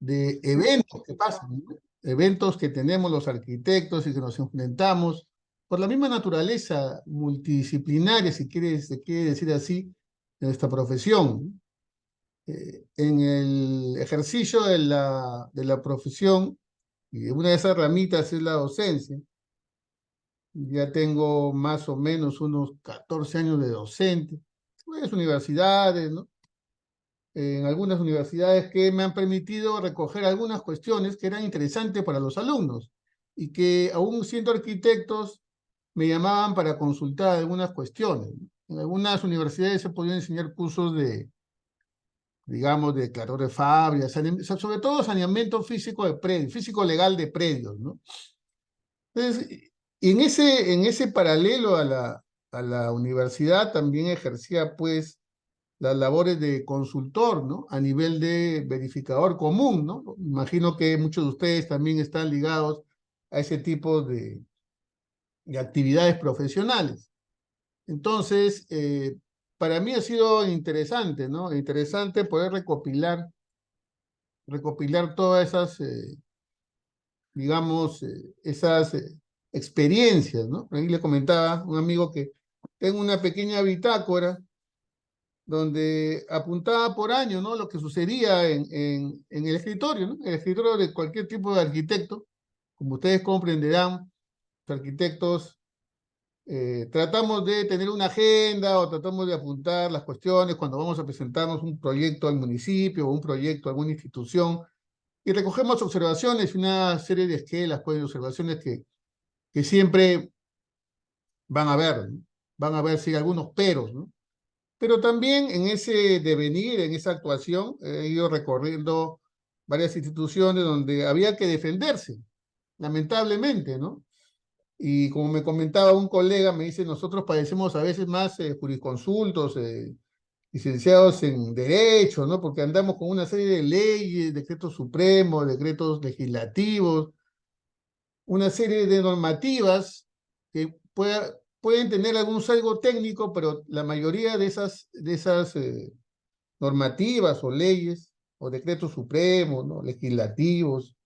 de eventos que pasan, ¿no? Eventos que tenemos los arquitectos y que nos enfrentamos por la misma naturaleza multidisciplinaria, si se quiere decir así, de nuestra profesión. En el ejercicio de la profesión, y una de esas ramitas es la docencia. Ya tengo más o menos unos 14 años de docente, pues universidades, ¿no? En algunas universidades que me han permitido recoger algunas cuestiones que eran interesantes para los alumnos y que aún siendo arquitectos me llamaban para consultar algunas cuestiones, ¿no? En algunas universidades se podían enseñar cursos de, digamos, de declarador de fábricas, sobre todo saneamiento físico de predios, físico legal de predios, ¿no? Entonces, en ese paralelo a la universidad también ejercía, pues, las labores de consultor, ¿no? A nivel de verificador común, ¿no? Imagino que muchos de ustedes también están ligados a ese tipo de actividades profesionales. Entonces, para mí ha sido interesante, ¿no? Interesante poder recopilar todas esas, digamos, esas experiencias, ¿no? Ahí le comentaba a un amigo que tengo una pequeña bitácora donde apuntaba por año, ¿no? Lo que sucedía en el escritorio, ¿no? El escritorio de cualquier tipo de arquitecto. Como ustedes comprenderán, los arquitectos tratamos de tener una agenda o tratamos de apuntar las cuestiones cuando vamos a presentarnos un proyecto al municipio o un proyecto a alguna institución y recogemos observaciones, una serie de esquelas, pues, observaciones que siempre van a ver, ¿no? Van a ver si hay algunos peros, ¿no? Pero también en ese devenir, en esa actuación, he ido recorriendo varias instituciones donde había que defenderse, lamentablemente, ¿no? Y como me comentaba un colega, me dice, nosotros padecemos a veces más jurisconsultos, licenciados en Derecho, ¿no? Porque andamos con una serie de leyes, decretos supremos, decretos legislativos, una serie de normativas que pueden tener algún sesgo técnico, pero la mayoría de esas normativas o leyes o decretos supremos, ¿no? Legislativos,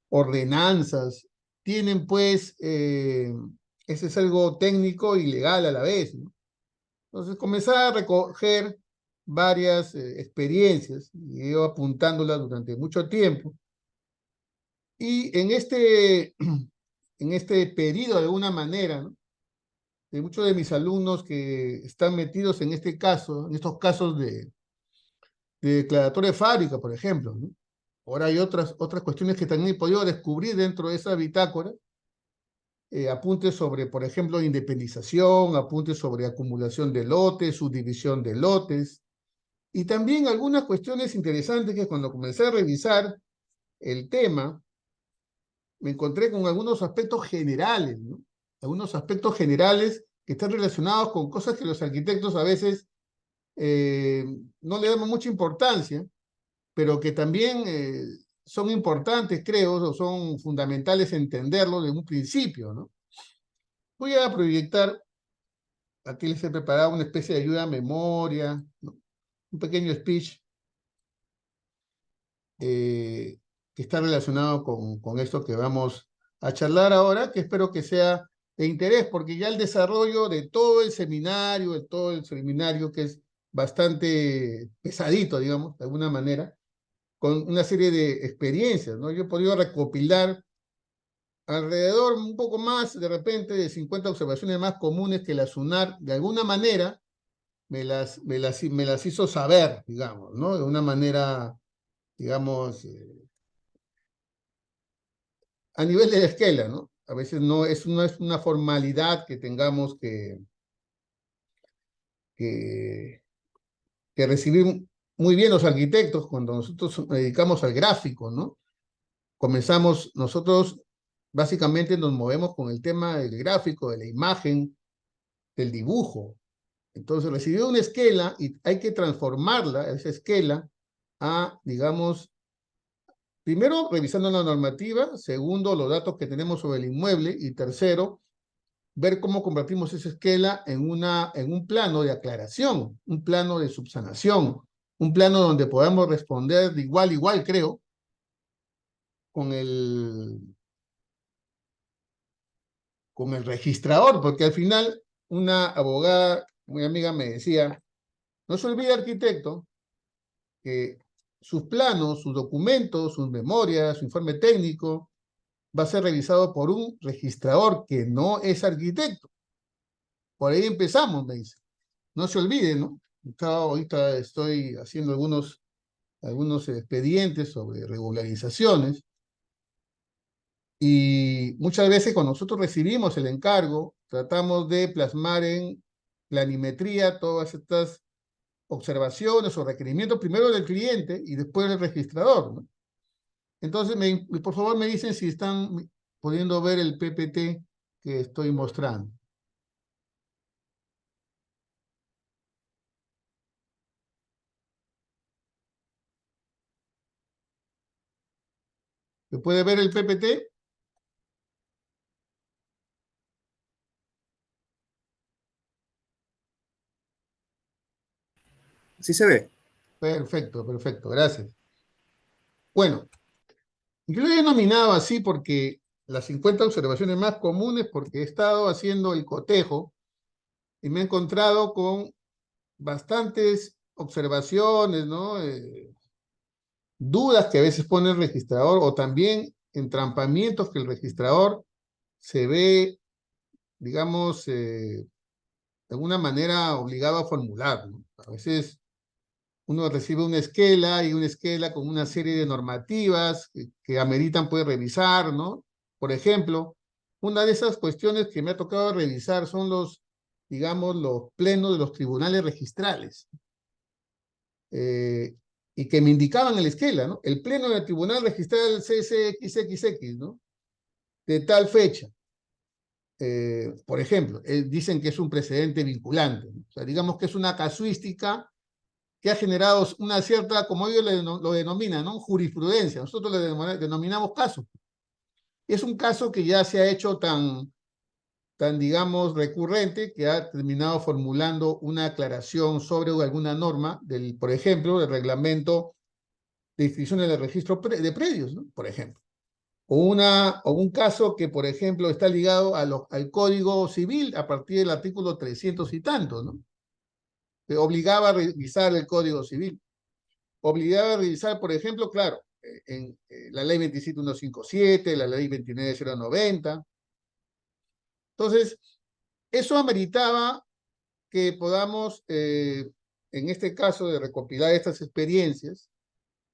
ordenanzas, tienen pues ese sesgo técnico y legal a la vez, ¿no? Entonces comenzaba a recoger varias experiencias y he ido apuntándolas durante mucho tiempo. Y en este periodo, de alguna manera, ¿no? De muchos de mis alumnos que están metidos en este caso, en estos casos de declaratoria de fábrica, por ejemplo, ¿no? Ahora hay otras cuestiones que también he podido descubrir dentro de esa bitácora, apuntes sobre, por ejemplo, independización, apuntes sobre acumulación de lotes, subdivisión de lotes, y también algunas cuestiones interesantes que cuando comencé a revisar el tema, me encontré con algunos aspectos generales, ¿no? Algunos aspectos generales que están relacionados con cosas que los arquitectos a veces no le damos mucha importancia, pero que también son importantes, creo, o son fundamentales entenderlo de un principio, ¿no? Voy a proyectar, aquí les he preparado una especie de ayuda a memoria, ¿no? Un pequeño speech que está relacionado con esto que vamos a charlar ahora, que espero que sea de interés, porque ya el desarrollo de todo el seminario, que es bastante pesadito, digamos, de alguna manera, con una serie de experiencias, ¿no? Yo he podido recopilar alrededor, un poco más, de repente, de 50 observaciones más comunes que la SUNAR, de alguna manera, me las hizo saber, digamos, ¿no? De una manera, digamos, a nivel de la esquela, ¿no? A veces no es una formalidad que tengamos que, que recibir muy bien los arquitectos cuando nosotros nos dedicamos al gráfico, ¿no? Comenzamos, nosotros básicamente nos movemos con el tema del gráfico, de la imagen, del dibujo. Entonces recibió una esquela y hay que transformarla, esa esquela, a, digamos, primero revisando la normativa, segundo los datos que tenemos sobre el inmueble y tercero, ver cómo convertimos esa esquela en un plano de aclaración, un plano de subsanación, un plano donde podamos responder de igual a igual, creo, con el, con el registrador, porque al final una abogada muy amiga me decía, no se olvide, arquitecto, que sus planos, sus documentos, sus memorias, su informe técnico, va a ser revisado por un registrador que no es arquitecto. Por ahí empezamos, me dice. No se olvide, ¿no? Ahorita estoy haciendo algunos expedientes sobre regularizaciones y muchas veces cuando nosotros recibimos el encargo, tratamos de plasmar en planimetría todas estas observaciones o requerimientos primero del cliente y después del registrador, ¿no? Entonces, por favor, me dicen si están pudiendo ver el PPT que estoy mostrando. ¿Se puede ver el PPT? Sí se ve. Perfecto, perfecto, gracias. Bueno, yo lo he denominado así porque las 50 observaciones más comunes, porque he estado haciendo el cotejo y me he encontrado con bastantes observaciones, ¿no? Dudas que a veces pone el registrador o también entrampamientos que el registrador se ve, digamos, de alguna manera obligado a formular, ¿no? A veces uno recibe una esquela y una esquela con una serie de normativas que ameritan pues revisar, ¿no? Por ejemplo, una de esas cuestiones que me ha tocado revisar son digamos, los plenos de los tribunales registrales, eh, y que me indicaban en la esquela, ¿no? El pleno del tribunal registral CCXXX, ¿no? De tal fecha. Por ejemplo, dicen que es un precedente vinculante, ¿no? O sea, digamos que es una casuística que ha generado una cierta, como ellos lo denominan, ¿no? Jurisprudencia. Nosotros le denominamos caso. Es un caso que ya se ha hecho tan, digamos, recurrente que ha terminado formulando una aclaración sobre alguna norma, por ejemplo, del reglamento de inscripciones del registro de predios, ¿no? Por ejemplo. O un caso que, por ejemplo, está ligado al Código Civil a partir del artículo 300 y tanto, ¿no? Que obligaba a revisar el Código Civil. Obligaba a revisar, por ejemplo, claro, en la ley 27157, la ley 29090. Entonces, eso ameritaba que podamos, en este caso, de recopilar estas experiencias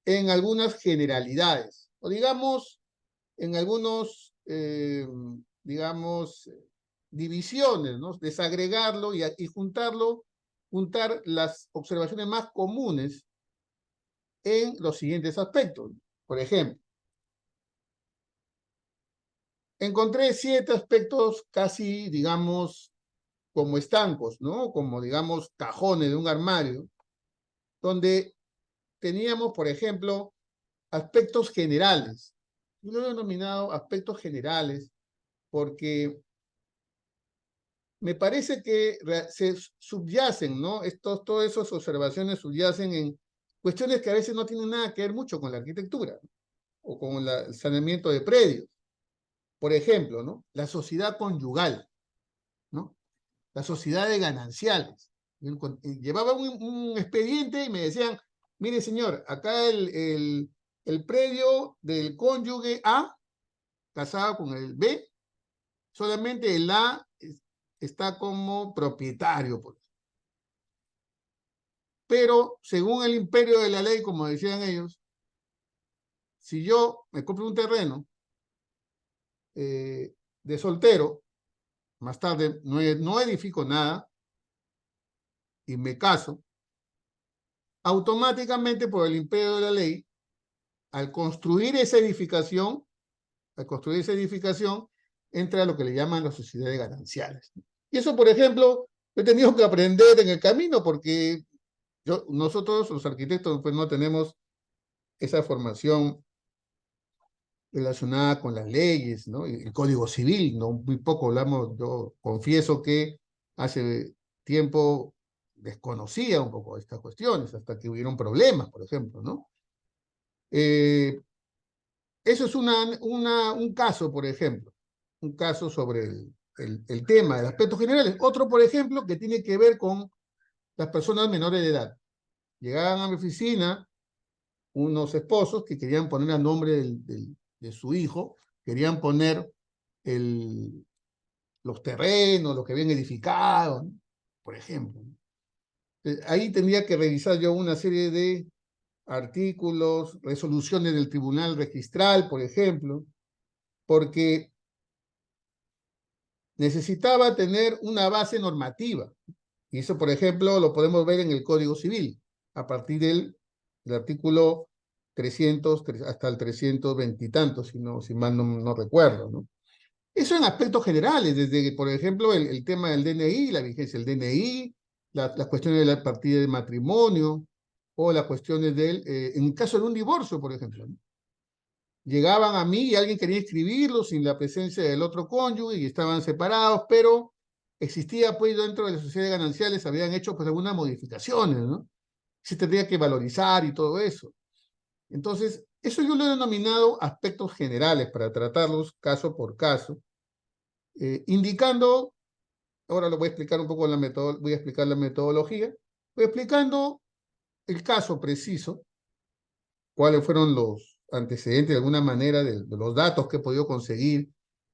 en algunas generalidades, o digamos, en algunos, digamos, divisiones, ¿no? Desagregarlo y juntar las observaciones más comunes en los siguientes aspectos. Por ejemplo, encontré 7 aspectos casi, digamos, como estancos, ¿no? Como, digamos, cajones de un armario, donde teníamos, por ejemplo, aspectos generales. Yo lo he denominado aspectos generales porque me parece que se subyacen, ¿no? Todas esas observaciones subyacen en cuestiones que a veces no tienen nada que ver mucho con la arquitectura, ¿no? O con el saneamiento de predios. Por ejemplo, ¿no? La sociedad conyugal, ¿no? La sociedad de gananciales. Llevaba un expediente y me decían, mire señor, acá el predio del cónyuge A, casado con el B, solamente el A está como propietario, pues. Pero según el imperio de la ley, como decían ellos, si yo me compro un terreno de soltero, más tarde no edifico nada y me caso, automáticamente por el imperio de la ley, al construir esa edificación, entra lo que le llaman las sociedades gananciales. Y eso, por ejemplo, he tenido que aprender en el camino porque nosotros, los arquitectos, pues no tenemos esa formación relacionada con las leyes, ¿no? El Código Civil, ¿no? Muy poco hablamos, yo confieso que hace tiempo desconocía un poco estas cuestiones, hasta que hubieron problemas, por ejemplo, ¿no? Eso es un caso, por ejemplo, un caso sobre el tema de aspectos generales. Otro, por ejemplo, que tiene que ver con las personas menores de edad. Llegaban a mi oficina unos esposos que querían poner a nombre de su hijo, querían poner el, los terrenos, lo que habían edificado, ¿no? Por ejemplo. Ahí tendría que revisar yo una serie de artículos, resoluciones del tribunal registral, por ejemplo, porque necesitaba tener una base normativa. Y eso, por ejemplo, lo podemos ver en el Código Civil, a partir del artículo 300 hasta el 320 y tanto, si mal no recuerdo, ¿no? Eso en aspectos generales, desde, por ejemplo, el tema del DNI, la vigencia del DNI, las cuestiones de la partida de matrimonio, o las cuestiones en el caso de un divorcio, por ejemplo, ¿no? Llegaban a mí y alguien quería inscribirlo sin la presencia del otro cónyuge y estaban separados, pero existía pues dentro de las sociedades gananciales, habían hecho pues algunas modificaciones, ¿no? Se tendría que valorizar y todo eso. Entonces, eso yo lo he denominado aspectos generales para tratarlos caso por caso, indicando, ahora lo voy a explicar un poco voy a explicar la metodología, voy explicando el caso preciso, cuáles fueron los antecedentes de alguna manera de los datos que he podido conseguir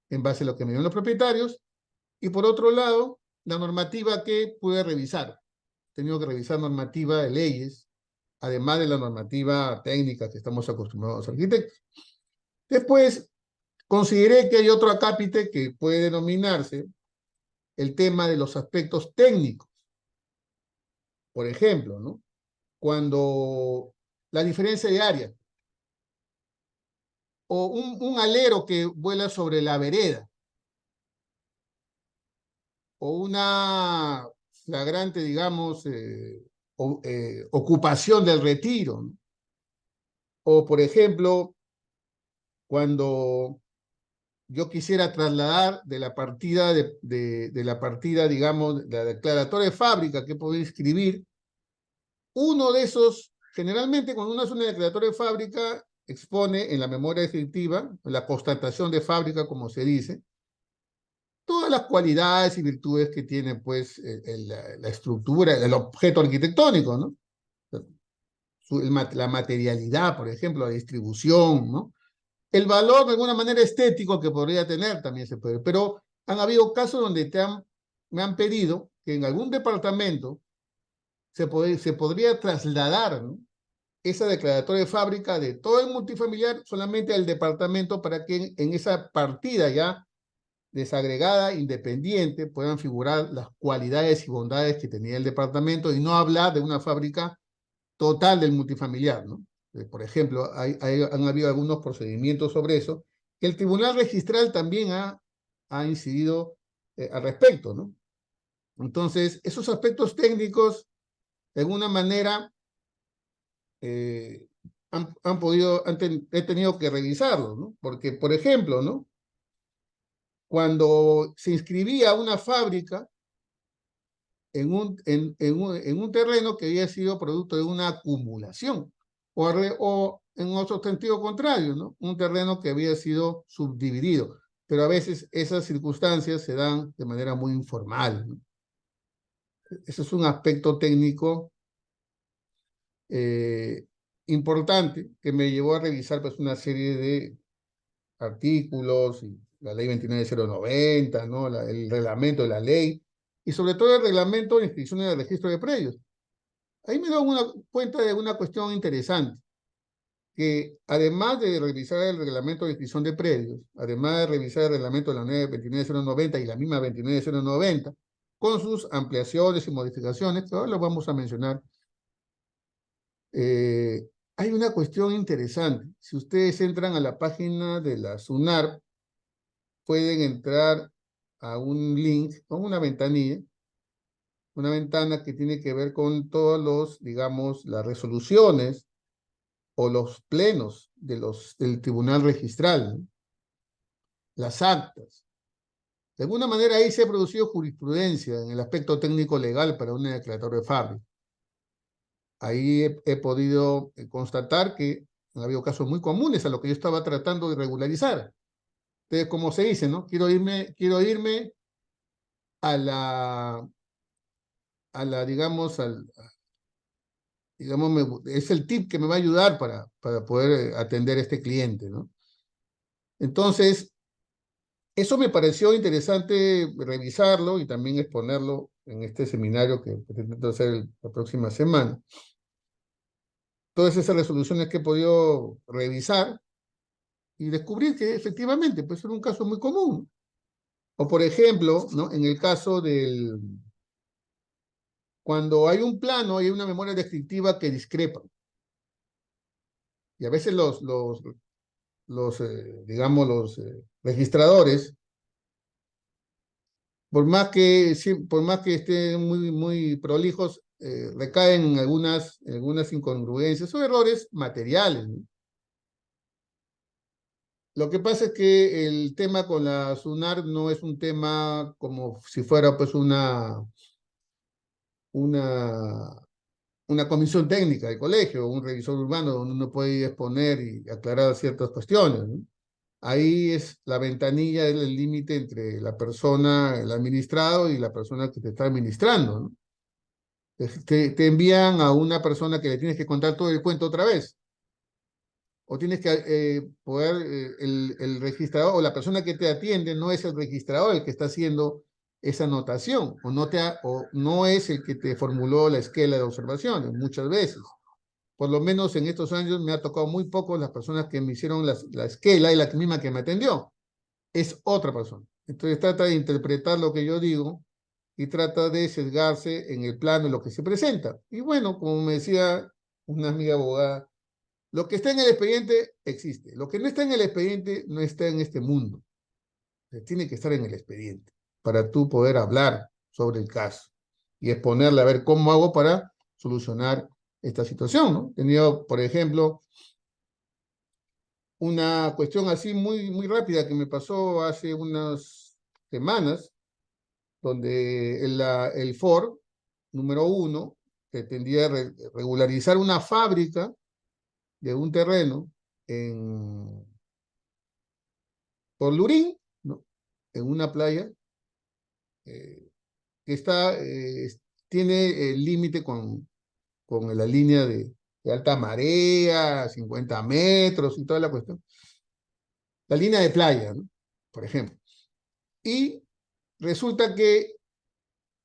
en base a lo que me dieron los propietarios, y por otro lado, la normativa que pude revisar. He tenido que revisar normativa de leyes, además de la normativa técnica que estamos acostumbrados los arquitectos. Después, consideré que hay otro acápite que puede denominarse el tema de los aspectos técnicos. Por ejemplo, ¿no? Cuando la diferencia de área, o un alero que vuela sobre la vereda, o una flagrante, digamos, ocupación del retiro, ¿no? O, por ejemplo, cuando yo quisiera trasladar de la partida, digamos, de la declaratoria de fábrica que puedo inscribir, uno de esos, generalmente cuando uno hace una declaratoria de fábrica, expone en la memoria descriptiva, en la constatación de fábrica, como se dice, todas las cualidades y virtudes que tiene, pues, la estructura, el objeto arquitectónico, ¿no? La materialidad, por ejemplo, la distribución, ¿no? El valor, de alguna manera, estético que podría tener también se puede, pero han habido casos donde me han pedido que en algún departamento se podría trasladar, ¿no?, esa declaratoria de fábrica de todo el multifamiliar solamente al departamento para que en esa partida ya desagregada, independiente, puedan figurar las cualidades y bondades que tenía el departamento y no hablar de una fábrica total del multifamiliar, ¿no? Por ejemplo, han habido algunos procedimientos sobre eso, que el Tribunal Registral también ha incidido al respecto, ¿no? Entonces, esos aspectos técnicos, de alguna manera, he tenido que revisarlos, ¿no? Porque, por ejemplo, ¿no?, cuando se inscribía una fábrica en un terreno que había sido producto de una acumulación, o en otro sentido contrario, ¿no?, un terreno que había sido subdividido, pero a veces esas circunstancias se dan de manera muy informal, ¿no? Ese es un aspecto técnico eh, importante que me llevó a revisar pues una serie de artículos, y la ley 29090, ¿no?, el reglamento de la ley, y sobre todo el reglamento de inscripciones del registro de predios. Ahí me doy cuenta de una cuestión interesante, que además de revisar el reglamento de inscripción de predios, además de revisar el reglamento de la 29090 y la misma 29090, con sus ampliaciones y modificaciones, que ahora lo vamos a mencionar, hay una cuestión interesante. Si ustedes entran a la página de la SUNARP, pueden entrar a un link con una ventanilla, una ventana que tiene que ver con todos los, digamos, las resoluciones o los plenos del tribunal registral, ¿no?, las actas. De alguna manera ahí se ha producido jurisprudencia en el aspecto técnico legal para una declaratoria de fábrica. Ahí he podido constatar que Han habido casos muy comunes a lo que yo estaba tratando de regularizar. Entonces, como se dice, ¿no? Quiero irme a digamos, digamos, es el tip que me va a ayudar para poder atender a este cliente, ¿no? Entonces, eso me pareció interesante revisarlo y también exponerlo en este seminario que pretendo hacer la próxima semana. Todas esas resoluciones que he podido revisar y descubrir que efectivamente puede ser un caso muy común. O por ejemplo, ¿no? En el caso cuando hay un plano, hay una memoria descriptiva que discrepa. Y a veces digamos, los registradores, por más que estén muy prolijos, recaen en algunas incongruencias o errores materiales, ¿no? Lo que pasa es que el tema con la SUNAR no es un tema como si fuera pues una, una comisión técnica del colegio, un revisor urbano donde uno puede exponer y aclarar ciertas cuestiones, ¿no? Ahí es la ventanilla, es el límite entre la persona, el administrado y la persona que te está administrando, ¿no? Te envían a una persona que le tienes que contar todo el cuento otra vez. O tienes que el registrador o la persona que te atiende no es el registrador el que está haciendo esa anotación, o no es el que te formuló la esquela de observaciones, muchas veces. Por lo menos en estos años me ha tocado muy poco las personas que me hicieron la esquela y la misma que me atendió. Es otra persona. Entonces trata de interpretar lo que yo digo y trata de sesgarse en el plano de lo que se presenta. Y bueno, como me decía una amiga abogada, lo que está en el expediente existe. Lo que no está en el expediente no está en este mundo. Tiene que estar en el expediente para tú poder hablar sobre el caso y exponerle a ver cómo hago para solucionar esta situación, ¿no? He tenido, por ejemplo, una cuestión así muy rápida que me pasó hace unas semanas, donde el FOR número 1 pretendía regularizar una fábrica de un terreno por Lurín, ¿no? En una playa que tiene el límite con la línea de alta marea, 50 metros y toda la cuestión. La línea de playa, ¿no? Por ejemplo. Y resulta que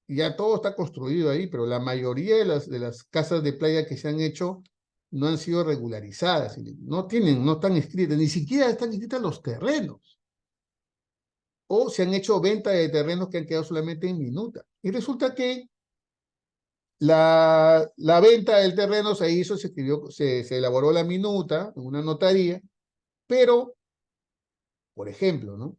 ya todo está construido ahí, pero la mayoría de las casas de playa que se han hecho no han sido regularizadas, no están inscritas, ni siquiera están inscritas los terrenos. O se han hecho ventas de terrenos que han quedado solamente en minuta. Y resulta que la venta del terreno se hizo, se elaboró la minuta en una notaría, pero, por ejemplo, ¿no?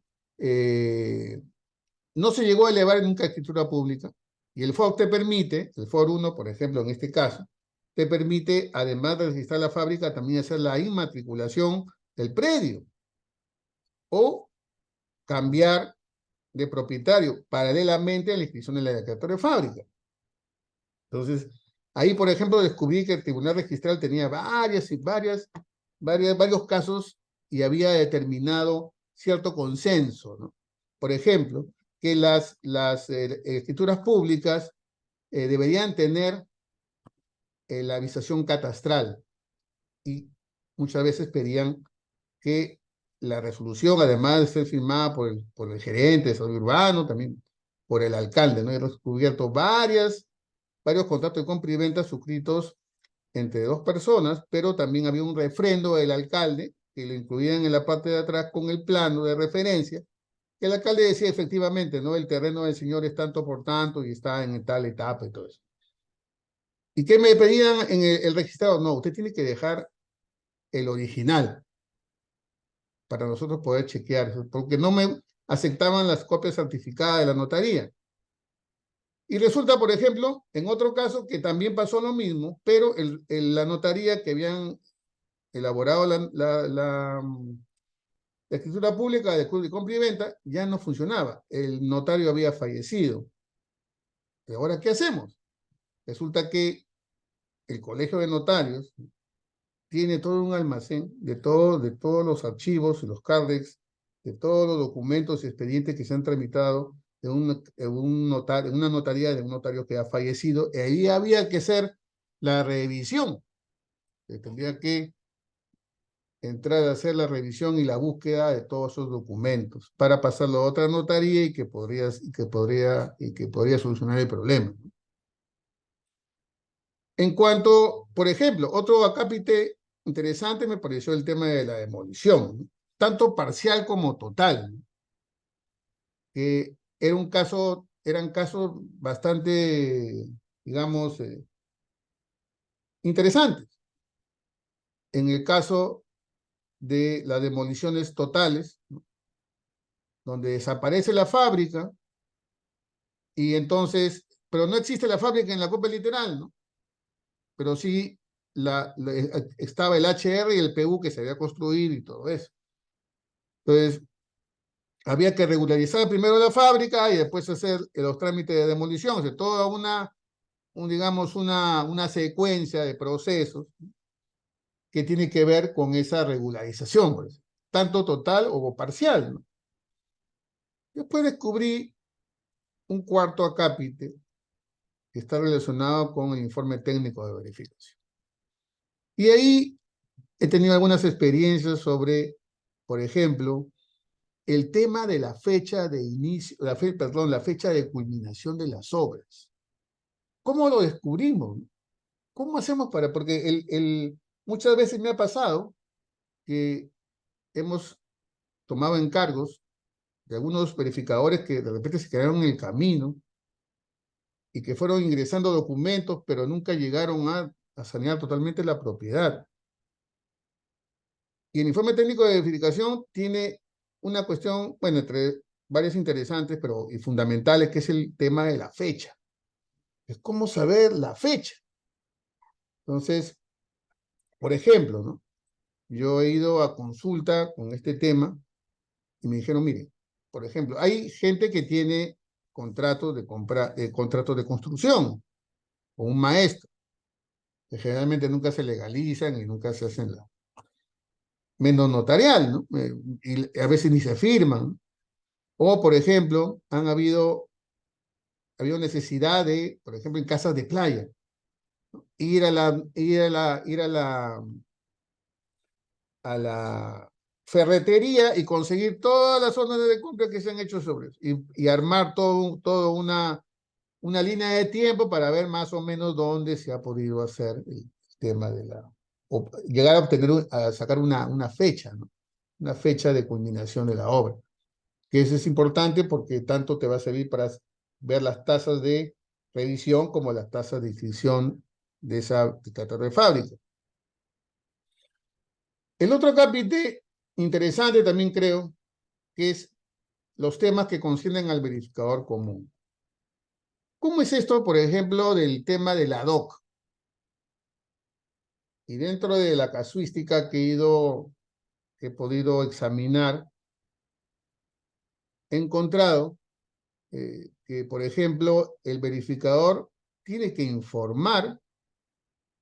No se llegó a elevar nunca a escritura pública, y el FOB te permite, el FOR 1, por ejemplo, en este caso, te permite, además de registrar la fábrica, también hacer la inmatriculación del predio, o cambiar de propietario paralelamente a la inscripción de la declaratoria de fábrica. Entonces, ahí, por ejemplo, descubrí que el Tribunal Registral tenía varios casos y había determinado cierto consenso, ¿no? Por ejemplo, que las escrituras públicas deberían tener la avisación catastral y muchas veces pedían que la resolución, además de ser firmada por el gerente de salud urbano, también por el alcalde, ¿no? He descubierto varios contratos de compra y venta suscritos entre dos personas, pero también había un refrendo del alcalde que lo incluían en la parte de atrás con el plano de referencia, que el alcalde decía efectivamente, ¿no? El terreno del señor es tanto por tanto y está en tal etapa y todo eso. ¿Y qué me pedían en el registrado? No, usted tiene que dejar el original para nosotros poder chequear, porque no me aceptaban las copias certificadas de la notaría. Y resulta, por ejemplo, en otro caso que también pasó lo mismo, pero la notaría que habían elaborado la escritura pública de compra y venta ya no funcionaba. El notario había fallecido. ¿Y ahora qué hacemos? Resulta que el Colegio de Notarios tiene todo un almacén de todos los archivos y los CARDEX, de todos los documentos y expedientes que se han tramitado en una notaría de un notario que ha fallecido, y ahí había que hacer la revisión, que tendría que entrar a hacer la revisión y la búsqueda de todos esos documentos para pasarlo a otra notaría y que podría solucionar el problema. En cuanto, por ejemplo, otro acápite interesante me pareció el tema de la demolición, ¿no? Tanto parcial como total, ¿no? Que eran casos bastante, digamos, interesantes. En el caso de las demoliciones totales, ¿no? Donde desaparece la fábrica y entonces, pero no existe la fábrica en la copia literal, ¿no? Pero sí estaba el HR y el PU que se había construido y todo eso. Entonces, había que regularizar primero la fábrica y después hacer los trámites de demolición, o sea, toda digamos, una secuencia de procesos que tiene que ver con esa regularización, pues, tanto total o parcial, ¿no? Después descubrí un cuarto acápite que está relacionado con el informe técnico de verificación. Y ahí he tenido algunas experiencias sobre, por ejemplo, el tema de la fecha de inicio, la fecha de culminación de las obras. ¿Cómo lo descubrimos? ¿Cómo hacemos porque muchas veces me ha pasado que hemos tomado encargos de algunos verificadores que de repente se quedaron en el camino y que fueron ingresando documentos, pero nunca llegaron a sanear totalmente la propiedad. Y el informe técnico de verificación tiene una cuestión, bueno, entre varias interesantes y fundamentales, que es el tema de la fecha. Es cómo saber la fecha. Entonces, por ejemplo, ¿no? Yo he ido a consulta con este tema y me dijeron, mire, por ejemplo, hay gente que tiene contratos de construcción o un maestro, que generalmente nunca se legalizan y nunca se hacen menos notarial, ¿no? Y a veces ni se firman. O, por ejemplo, habido necesidad de, por ejemplo, en casas de playa, ir a la ferretería y conseguir todas las órdenes de compra que se han hecho sobre eso y armar todo una línea de tiempo para ver más o menos dónde se ha podido hacer el tema o llegar a sacar una fecha, ¿no? Una fecha de culminación de la obra. Que eso es importante porque tanto te va a servir para ver las tasas de revisión como las tasas de inscripción de esa de fábrica. El otro capítulo interesante también creo que es los temas que conciernen al verificador común. ¿Cómo es esto, por ejemplo, del tema de la DOC? Y dentro de la casuística que he podido examinar, he encontrado que, por ejemplo, el verificador tiene que informar,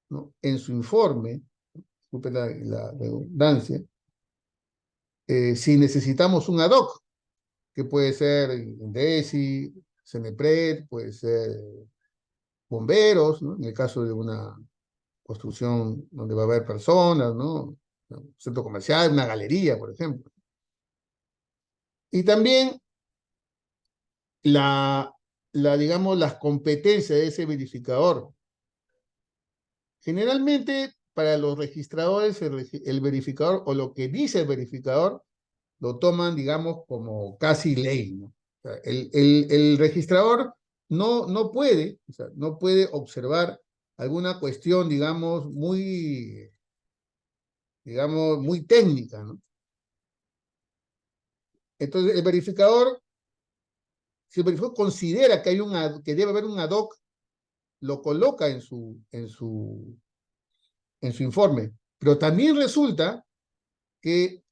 ¿no? En su informe, disculpe la redundancia, si necesitamos un ad hoc, que puede ser INDECI, CENEPRED, puede ser bomberos, ¿no? En el caso de una construcción donde va a haber personas, ¿no? Un centro comercial, una galería, por ejemplo. Y también digamos, las competencias de ese verificador. Generalmente, para los registradores, el verificador, o lo que dice el verificador, lo toman, digamos, como casi ley, ¿no? O sea, el registrador no puede, o sea, no puede observar alguna cuestión, digamos, muy técnica, ¿no? Entonces, si el verificador considera que debe haber un ad hoc, lo coloca en su informe. Pero también resulta que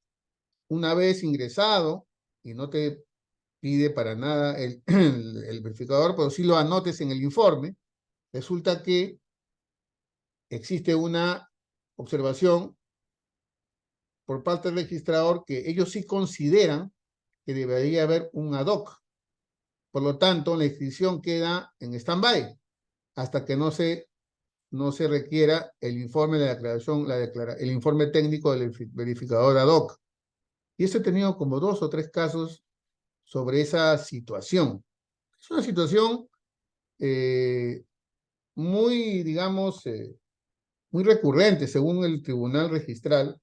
una vez ingresado, y no te pide para nada el verificador, pero sí lo anotes en el informe, resulta que existe una observación por parte del registrador que ellos sí consideran que debería haber un ad hoc. Por lo tanto, la inscripción queda en stand-by hasta que no se requiera el informe de declaración, el informe técnico del verificador ad hoc. Y eso he tenido como 2 o 3 casos sobre esa situación. Es una situación muy, digamos, muy recurrente, según el Tribunal Registral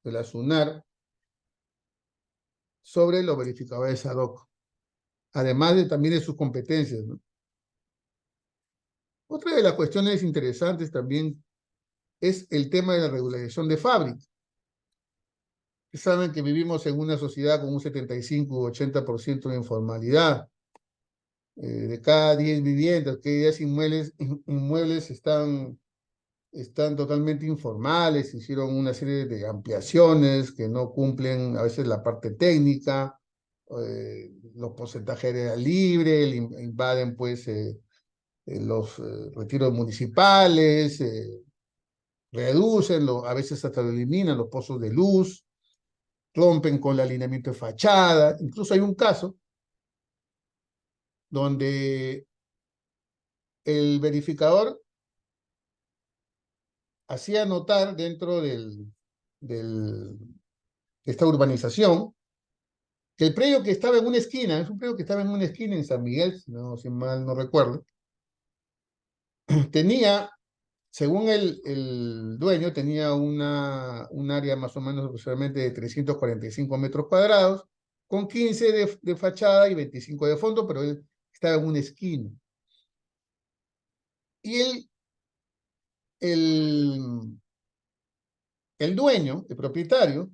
de la SUNAR, sobre los verificadores ad hoc, además también de sus competencias, ¿no? Otra de las cuestiones interesantes también es el tema de la regularización de fábrica. Saben que vivimos en una sociedad con un 75-80% de informalidad. De cada 10 viviendas, que 10 inmuebles están totalmente informales, hicieron una serie de ampliaciones que no cumplen a veces la parte técnica, los porcentajes de libre, invaden pues los retiros municipales, reducen, a veces hasta eliminan los pozos de luz, rompen con el alineamiento de fachada. Incluso hay un caso donde el verificador hacía notar dentro de esta urbanización que el predio que estaba en una esquina, es un predio que estaba en una esquina en San Miguel, si mal no recuerdo, tenía, según el dueño, tenía un área más o menos aproximadamente de 345 metros cuadrados, con 15 de fachada y 25 de fondo, pero él estaba en una esquina. Y el dueño, el propietario,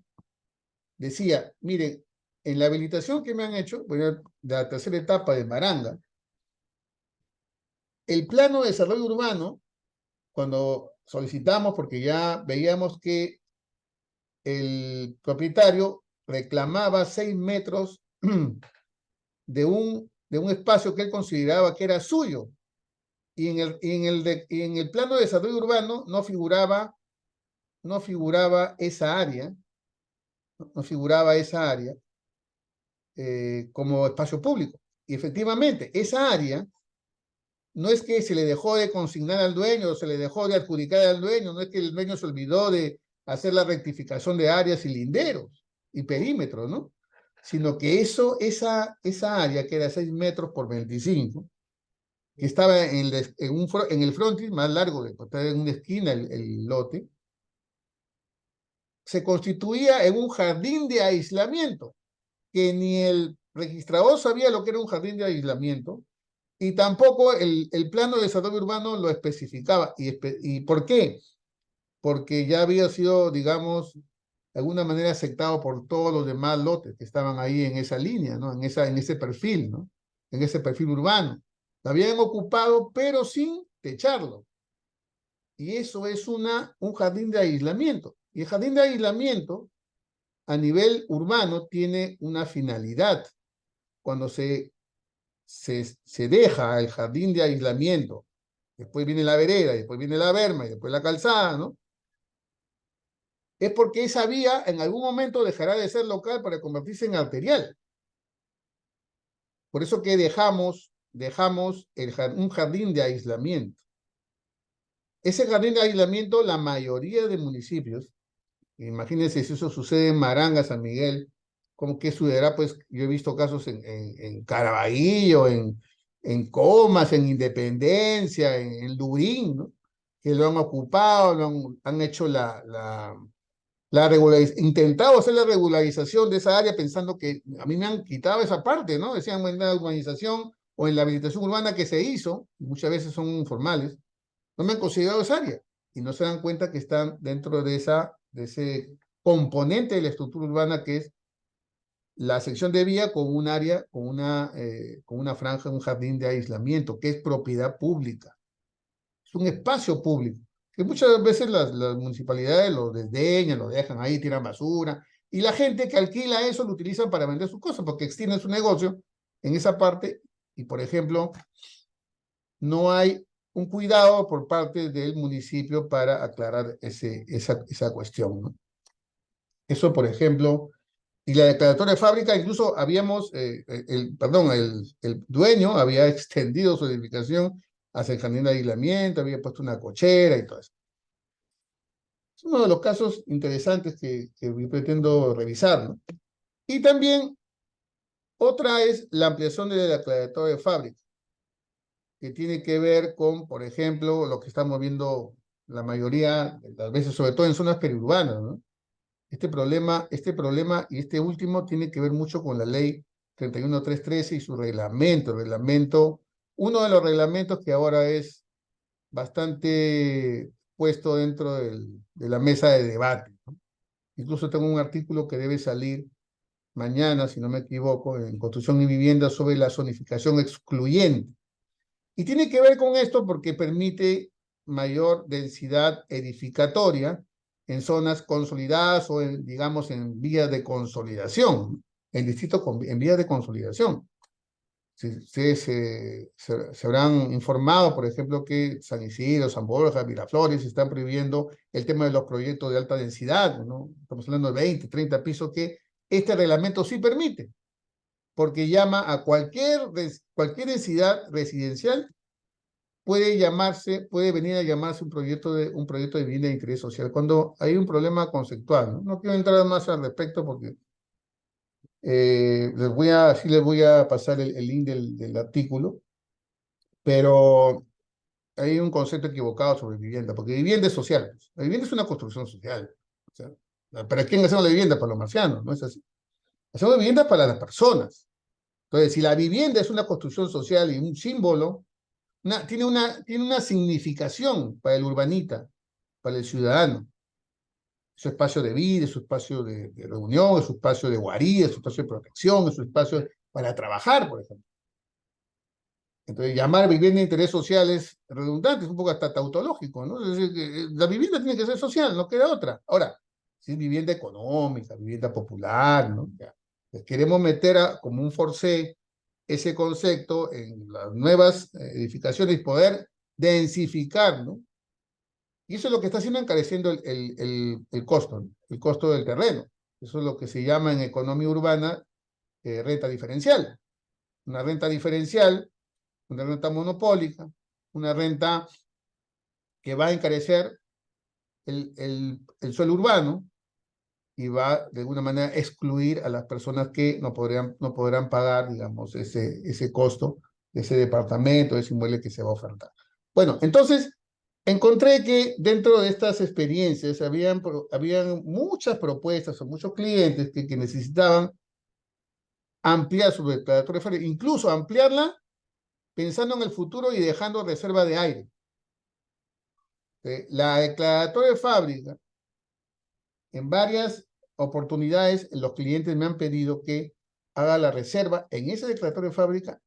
decía, miren, en la habilitación que me han hecho, de la tercera etapa de Maranga, el plano de desarrollo urbano, cuando solicitamos, porque ya veíamos que el propietario reclamaba 6 metros de un espacio que él consideraba que era suyo, y en el plano de desarrollo urbano no figuraba esa área, no figuraba esa área como espacio público. Y efectivamente, esa área no es que se le dejó de consignar al dueño o se le dejó de adjudicar al dueño, no es que el dueño se olvidó de hacer la rectificación de áreas y linderos y perímetros, ¿no? Sino que esa área que era 6 metros por 25, que estaba en el frontis más largo, estaba en una esquina el lote, se constituía en un jardín de aislamiento, que ni el registrador sabía lo que era un jardín de aislamiento, y tampoco el plano de desarrollo urbano lo especificaba. ¿Y por qué? Porque ya había sido, digamos, de alguna manera aceptado por todos los demás lotes que estaban ahí en esa línea, ¿no? En ese perfil, ¿no? En ese perfil urbano. Lo habían ocupado, pero sin techarlo. Y eso es un jardín de aislamiento. Y el jardín de aislamiento, a nivel urbano, tiene una finalidad. Cuando se deja el jardín de aislamiento, después viene la vereda, después viene la berma y después la calzada, ¿no? Es porque esa vía en algún momento dejará de ser local para convertirse en arterial. Por eso que dejamos un jardín de aislamiento. Ese jardín de aislamiento, la mayoría de municipios, imagínense si eso sucede en Maranga, San Miguel, como que sucederá, pues yo he visto casos en Caraballo, en Comas, en Independencia, en Lurín, ¿no? Que lo han ocupado, han hecho intentado hacer la regularización de esa área pensando que a mí me han quitado esa parte, ¿no? Decían en la urbanización o en la habilitación urbana que se hizo, muchas veces son informales, no me han considerado esa área y no se dan cuenta que están dentro de ese componente de la estructura urbana que es la sección de vía con un área, con una franja, un jardín de aislamiento, que es propiedad pública. Es un espacio público, que muchas veces las municipalidades lo desdeñan, lo dejan ahí, tiran basura, y la gente que alquila eso lo utilizan para vender sus cosas, porque extienden su negocio en esa parte, y por ejemplo, no hay un cuidado por parte del municipio para aclarar esa cuestión, ¿no? Eso, por ejemplo, y la declaratoria de fábrica, incluso habíamos, el dueño había extendido su edificación hacia el jardín de aislamiento, había puesto una cochera y todo eso. Es uno de los casos interesantes que pretendo revisar, ¿no? Y también otra es la ampliación de la declaratoria de fábrica, que tiene que ver con, por ejemplo, lo que estamos viendo la mayoría de las veces, sobre todo en zonas periurbanas, ¿no? Este problema y este último tiene que ver mucho con la ley 31313 y su reglamento, uno de los reglamentos que ahora es bastante puesto dentro de la mesa de debate, ¿no? Incluso tengo un artículo que debe salir mañana, si no me equivoco, en Construcción y Vivienda sobre la zonificación excluyente. Y tiene que ver con esto porque permite mayor densidad edificatoria en zonas consolidadas o, digamos, en vías de consolidación, en distritos en vías de consolidación. Ustedes se habrán informado, por ejemplo, que San Isidro, San Borja, Miraflores están prohibiendo el tema de los proyectos de alta densidad, ¿no? Estamos hablando de 20, 30 pisos que este reglamento sí permite, porque llama a cualquier densidad residencial puede venir a llamarse un proyecto de vivienda de interés social, cuando hay un problema conceptual, ¿no? No quiero entrar más al respecto porque sí les voy a pasar el link del artículo, pero hay un concepto equivocado sobre vivienda, porque vivienda es social. La vivienda es una construcción social. O sea, ¿para quién hacemos la vivienda? Para los marcianos, ¿no es así? Hacemos vivienda para las personas. Entonces, si la vivienda es una construcción social y un símbolo, tiene una significación para el urbanita, para el ciudadano. Es su espacio de vida, es su espacio de reunión, es su espacio de guarida, es su espacio de protección, es su espacio para trabajar, por ejemplo. Entonces, llamar vivienda de interés social es redundante, es un poco hasta tautológico, ¿no? Es decir, que la vivienda tiene que ser social, no queda otra. Ahora, si es vivienda económica, vivienda popular, ¿no? Ya, pues queremos meter como un forcé ese concepto en las nuevas edificaciones y poder densificar, ¿no? Y eso es lo que está haciendo encareciendo el costo, ¿no? El costo del terreno. Eso es lo que se llama en economía urbana renta diferencial. Una renta diferencial, una renta monopólica, una renta que va a encarecer el suelo urbano y va de alguna manera a excluir a las personas que no podrán pagar, digamos, ese costo de ese departamento, de ese inmueble que se va a ofertar. Bueno, entonces encontré que dentro de estas experiencias habían muchas propuestas o muchos clientes que necesitaban ampliar su declaratoria de fábrica, incluso ampliarla pensando en el futuro y dejando reserva de aire. La declaratoria de fábrica, en varias oportunidades, los clientes me han pedido que haga la reserva en esa declaratoria de fábrica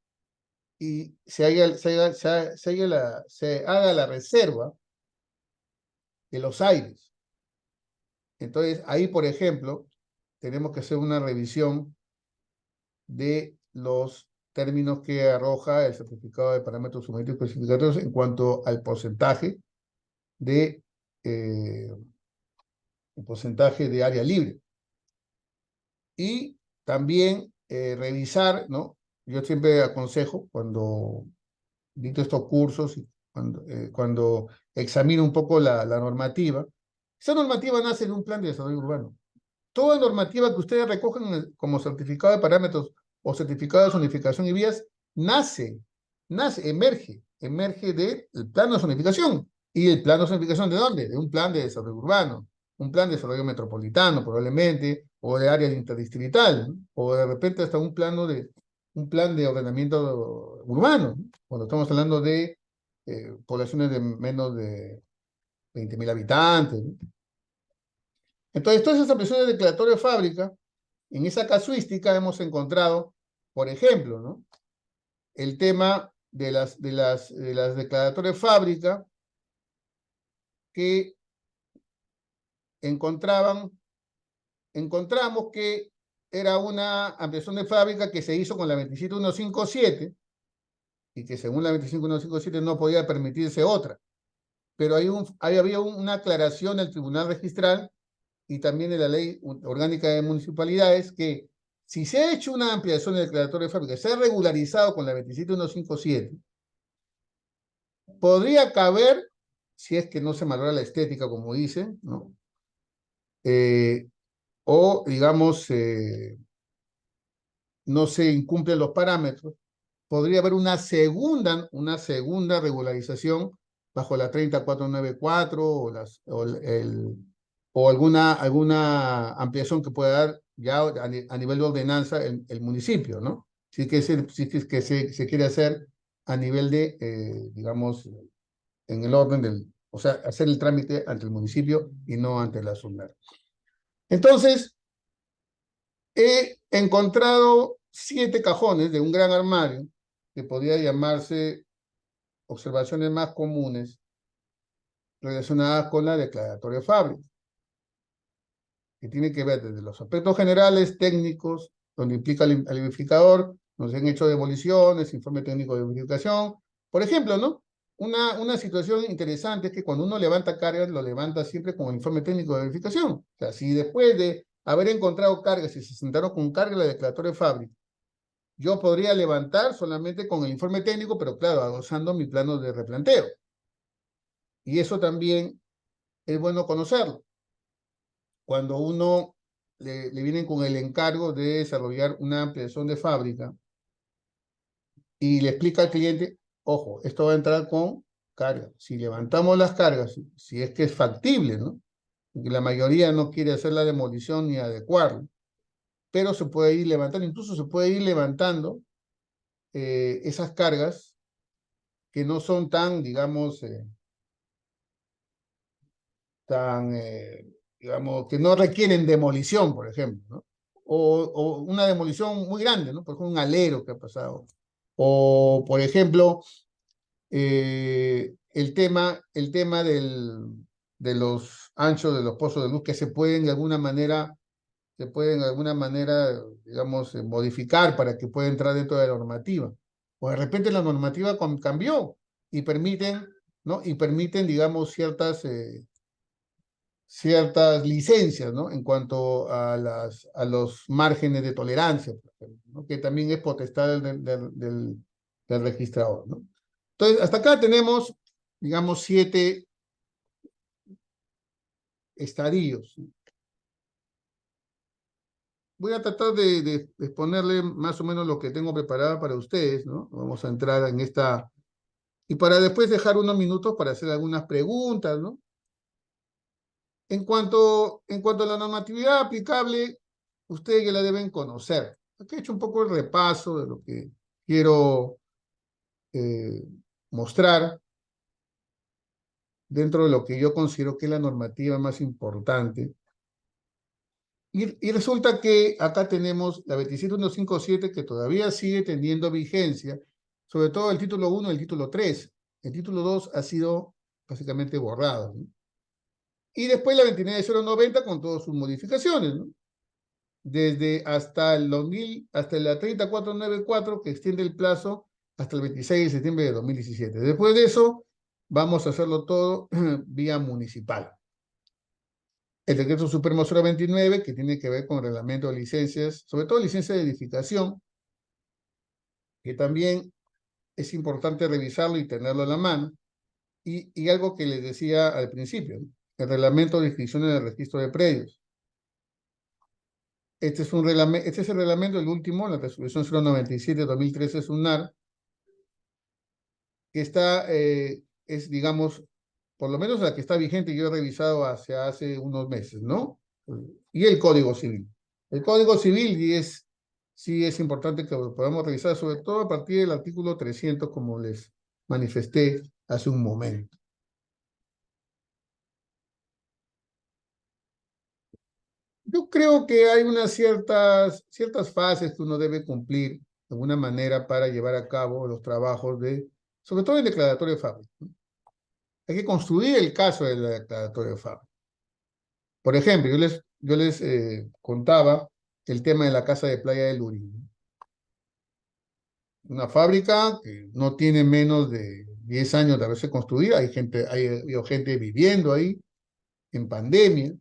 y se haga la reserva de los aires. Entonces, ahí, por ejemplo, tenemos que hacer una revisión de los términos que arroja el certificado de parámetros sumétricos clasificatorios en cuanto al porcentaje de área libre. Y también revisar, ¿no? Yo siempre aconsejo cuando dicto estos cursos y cuando examino un poco la normativa, esa normativa nace de un plan de desarrollo urbano. Toda normativa que ustedes recogen como certificado de parámetros o certificado de zonificación y vías, emerge del plano de zonificación. ¿Y el plano de zonificación de dónde? De un plan de desarrollo urbano, un plan de desarrollo metropolitano probablemente, o de área interdistrital, ¿no? O de repente hasta un plan de ordenamiento urbano, ¿no? Cuando estamos hablando de poblaciones de menos de 20.000 habitantes, ¿no? Entonces, todas esas ampliaciones de declaratoria de fábrica, en esa casuística hemos encontrado, por ejemplo, ¿no? El tema de las declaratorias de fábrica que encontramos que era una ampliación de fábrica que se hizo con la 27157, y que según la 25157 no podía permitirse otra. Pero había una aclaración del Tribunal Registral y también de la Ley Orgánica de Municipalidades que si se ha hecho una ampliación del declaratorio de fábrica, se ha regularizado con la 27157, podría caber, si es que no se malora la estética, como dicen, ¿no? O, digamos, no se incumplen los parámetros, podría haber una segunda regularización bajo la 30494 o alguna ampliación que pueda dar ya a nivel de ordenanza el municipio, ¿no? Si es que se quiere hacer a nivel de, digamos, en el orden o sea, hacer el trámite ante el municipio y no ante la SUNAR. Entonces, he encontrado 7 cajones de un gran armario que podría llamarse observaciones más comunes relacionadas con la declaratoria de fábrica, que tiene que ver desde los aspectos generales, técnicos, donde implica al verificador, nos han hecho demoliciones, informe técnico de verificación. Por ejemplo, ¿no? Una situación interesante es que cuando uno levanta cargas, lo levanta siempre con el informe técnico de verificación. O sea, si después de haber encontrado cargas y se sentaron con carga la declaratoria de fábrica, yo podría levantar solamente con el informe técnico, pero claro, adosando mi plano de replanteo. Y eso también es bueno conocerlo. Cuando uno le vienen con el encargo de desarrollar una ampliación de fábrica y le explica al cliente, ojo, esto va a entrar con carga. Si levantamos las cargas, si es que es factible, ¿no? Porque la mayoría no quiere hacer la demolición ni adecuarlo, pero se puede ir levantando, incluso se puede ir levantando esas cargas que no son tan, digamos, digamos, que no requieren demolición, por ejemplo, ¿no? O una demolición muy grande, ¿no? Por ejemplo, un alero que ha pasado. O, por ejemplo, el tema de los anchos de los pozos de luz que se pueden de alguna manera, digamos, modificar para que pueda entrar dentro de la normativa. O de repente la normativa cambió y permiten, ¿no? Y permiten, digamos, ciertas licencias, ¿no? En cuanto a los márgenes de tolerancia, por ejemplo, ¿no? Que también es potestad del registrador, ¿no? Entonces, hasta acá tenemos, digamos, 7 estadios. Voy a tratar de exponerle más o menos lo que tengo preparado para ustedes, ¿no? Vamos a entrar en esta... Y para después dejar unos minutos para hacer algunas preguntas, ¿no? En cuanto a la normatividad aplicable, ustedes ya la deben conocer. Aquí he hecho un poco el repaso de lo que quiero eh, mostrar dentro de lo que yo considero que es la normativa más importante. Y resulta que acá tenemos la 27157 que todavía sigue teniendo vigencia, sobre todo el título 1 y el título 3. El título 2 ha sido básicamente borrado, ¿no? Y después la 29090 con todas sus modificaciones, ¿no? Desde hasta el 2000, hasta la 30494 que extiende el plazo hasta el 26 de septiembre de 2017. Después de eso, vamos a hacerlo todo vía municipal. El decreto supremo 029, que tiene que ver con el reglamento de licencias, sobre todo licencias de edificación, que también es importante revisarlo y tenerlo a la mano. Y algo que les decía al principio, ¿no? El reglamento de inscripciones del registro de predios. Este es el reglamento, el último, la resolución 097-2013 SUNAR, que es, digamos, por lo menos la que está vigente, yo he revisado hace unos meses, ¿no? Y el Código Civil. El Código Civil sí es importante que lo podamos revisar, sobre todo a partir del artículo 300, como les manifesté hace un momento. Yo creo que hay unas ciertas fases que uno debe cumplir de alguna manera para llevar a cabo los trabajos sobre todo el declaratorio de fábrica, ¿no? Hay que construir el caso del declaratorio de fábrica. Por ejemplo, yo les contaba el tema de la casa de playa de Lurín. Una fábrica que no tiene menos de 10 años de haberse construido. Hay habido gente viviendo ahí en pandemia.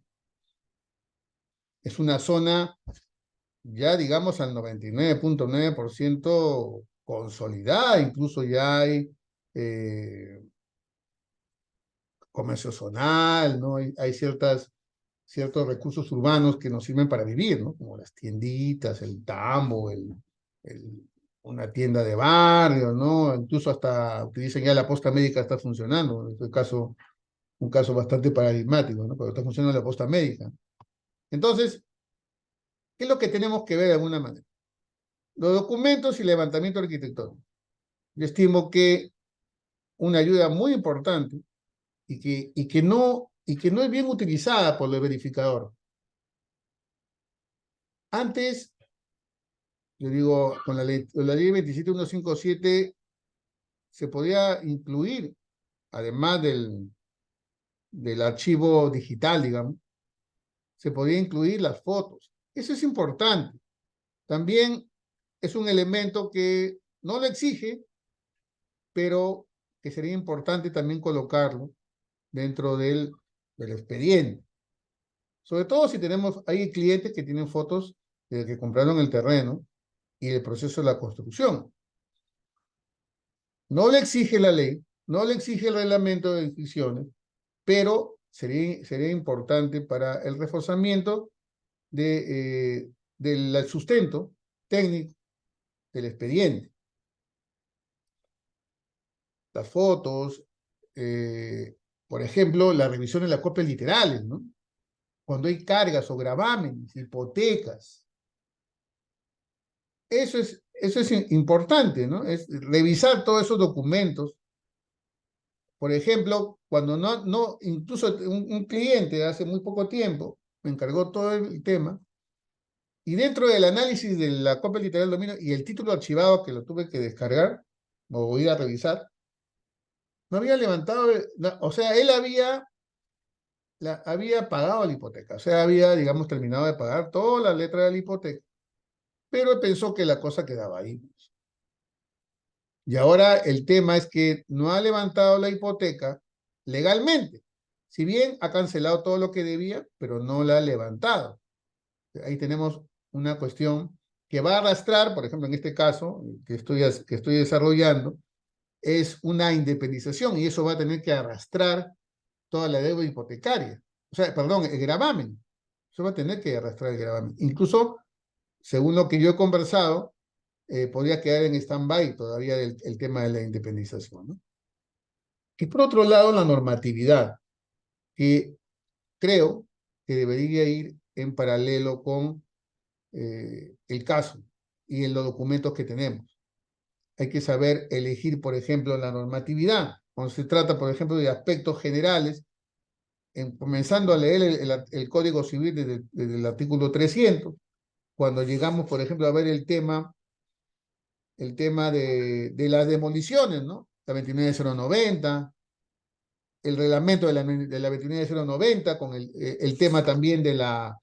Es una zona ya, digamos, al 99.9% consolidada. Incluso ya hay eh, comercio zonal, ¿no? Hay ciertos recursos urbanos que nos sirven para vivir, ¿no? Como las tienditas, el tambo, el- una tienda de barrio, ¿no? Incluso hasta utilizan ya la posta médica, está funcionando. En este caso, un caso bastante paradigmático, ¿no? Pero está funcionando la posta médica. Entonces, ¿qué es lo que tenemos que ver de alguna manera? Los documentos y levantamiento arquitectónico. Yo estimo que una ayuda muy importante y que no es bien utilizada por el verificador. Antes, yo digo, con la ley 27157 se podía incluir, además del archivo digital, digamos, se podía incluir las fotos. Eso es importante. También es un elemento que no lo exige, pero que sería importante también colocarlo dentro del expediente. Sobre todo si hay clientes que tienen fotos de que compraron el terreno y el proceso de la construcción. No le exige la ley, no le exige el reglamento de edificaciones, pero sería importante para el reforzamiento del sustento técnico del expediente. Las fotos, eh, por ejemplo, la revisión de las copias literales, ¿no? Cuando hay cargas o gravámenes, hipotecas. Eso es importante, ¿no? Es revisar todos esos documentos. Por ejemplo, cuando incluso un cliente hace muy poco tiempo me encargó todo el tema, y dentro del análisis de la copia literal del dominio y el título archivado que lo tuve que descargar o ir a revisar, no había levantado, o sea, él había pagado la hipoteca, o sea, había, digamos, terminado de pagar toda la letra de la hipoteca, pero pensó que la cosa quedaba ahí. Y ahora el tema es que no ha levantado la hipoteca legalmente. Si bien ha cancelado todo lo que debía, pero no la ha levantado. Ahí tenemos una cuestión que va a arrastrar, por ejemplo, en este caso que estoy desarrollando, es una independización y eso va a tener que arrastrar toda la deuda hipotecaria. O sea, perdón, el gravamen. Eso va a tener que arrastrar el gravamen. Incluso, según lo que yo he conversado, podría quedar en stand-by todavía el tema de la independización, ¿no? Y por otro lado, la normatividad, que creo que debería ir en paralelo con el caso y en los documentos que tenemos. Hay que saber elegir, por ejemplo, la normatividad. Cuando se trata, por ejemplo, de aspectos generales, comenzando a leer el Código Civil desde el artículo 300, cuando llegamos, por ejemplo, a ver el tema de las demoliciones, ¿no? La 29090, el reglamento de la 29090, con el tema también de la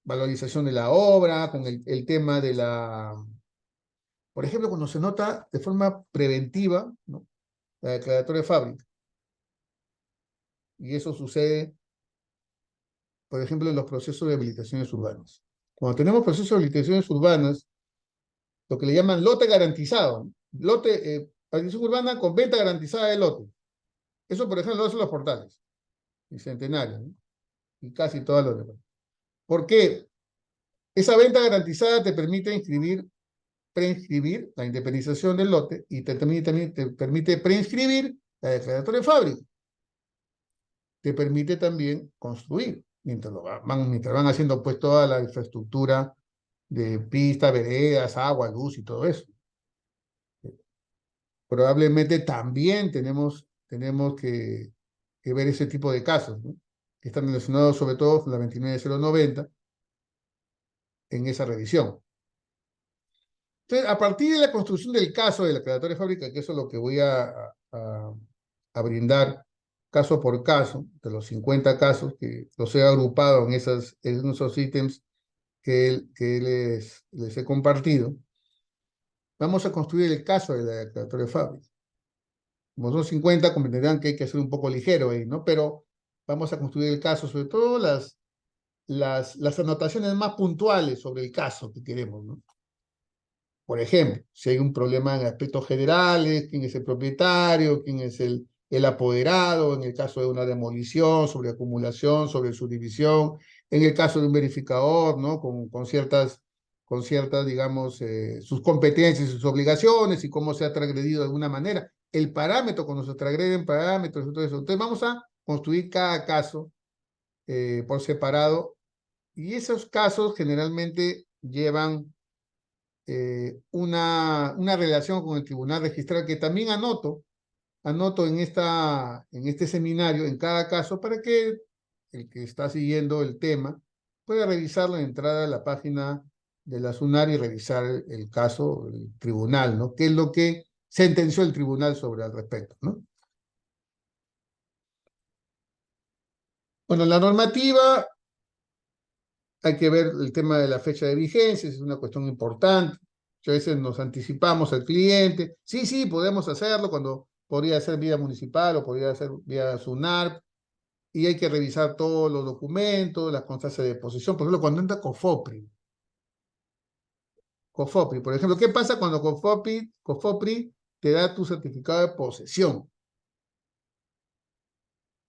valorización de la obra, con el tema por ejemplo, cuando se nota de forma preventiva, ¿no? La declaratoria de fábrica. Y eso sucede, por ejemplo, en los procesos de habilitaciones urbanas. Cuando tenemos procesos de habilitaciones urbanas, lo que le llaman lote garantizado, ¿no? Habilitación urbana con venta garantizada de lote. Eso, por ejemplo, lo hacen los portales, y Centenario, ¿no? Y casi todas las demás. ¿Por qué? Esa venta garantizada te permite preinscribir la independización del lote y también te permite preinscribir la declaratoria de fábrica. Te permite también construir, mientras van haciendo pues toda la infraestructura de pistas, veredas, agua, luz y todo eso. Probablemente también tenemos que ver ese tipo de casos, ¿no? Que están relacionados sobre todo con la 29090 en esa revisión. Entonces, a partir de la construcción del caso de la declaratoria de fábrica, que eso es lo que voy a brindar caso por caso, de los 50 casos que los he agrupado en esos ítems que les he compartido, vamos a construir el caso de la declaratoria de fábrica. Como son 50, comprenderán que hay que ser un poco ligero ahí, ¿no? Pero vamos a construir el caso, sobre todo las anotaciones más puntuales sobre el caso que queremos, ¿no? Por ejemplo, si hay un problema en aspectos generales, quién es el propietario, quién es el apoderado, en el caso de una demolición, sobre acumulación, sobre subdivisión, en el caso de un verificador, ¿no? Con ciertas, digamos, sus competencias y sus obligaciones y cómo se ha transgredido de alguna manera. El parámetro, cuando se transgreden parámetros y todo eso. Entonces vamos a construir cada caso por separado y esos casos generalmente llevan una relación con el tribunal registral que también anoto en este seminario, en cada caso, para que el que está siguiendo el tema pueda revisarlo en entrada a la página de la SUNAR y revisar el caso, el tribunal, ¿no? ¿Qué es lo que sentenció el tribunal sobre al respecto, ¿no? Bueno, la normativa, hay que ver el tema de la fecha de vigencia, es una cuestión importante. A veces nos anticipamos al cliente. Sí, sí, podemos hacerlo cuando podría ser vía municipal o podría ser vía SUNARP. Y hay que revisar todos los documentos, las constancias de posesión. Por ejemplo, cuando entra COFOPRI. COFOPRI, por ejemplo, ¿qué pasa cuando COFOPRI te da tu certificado de posesión?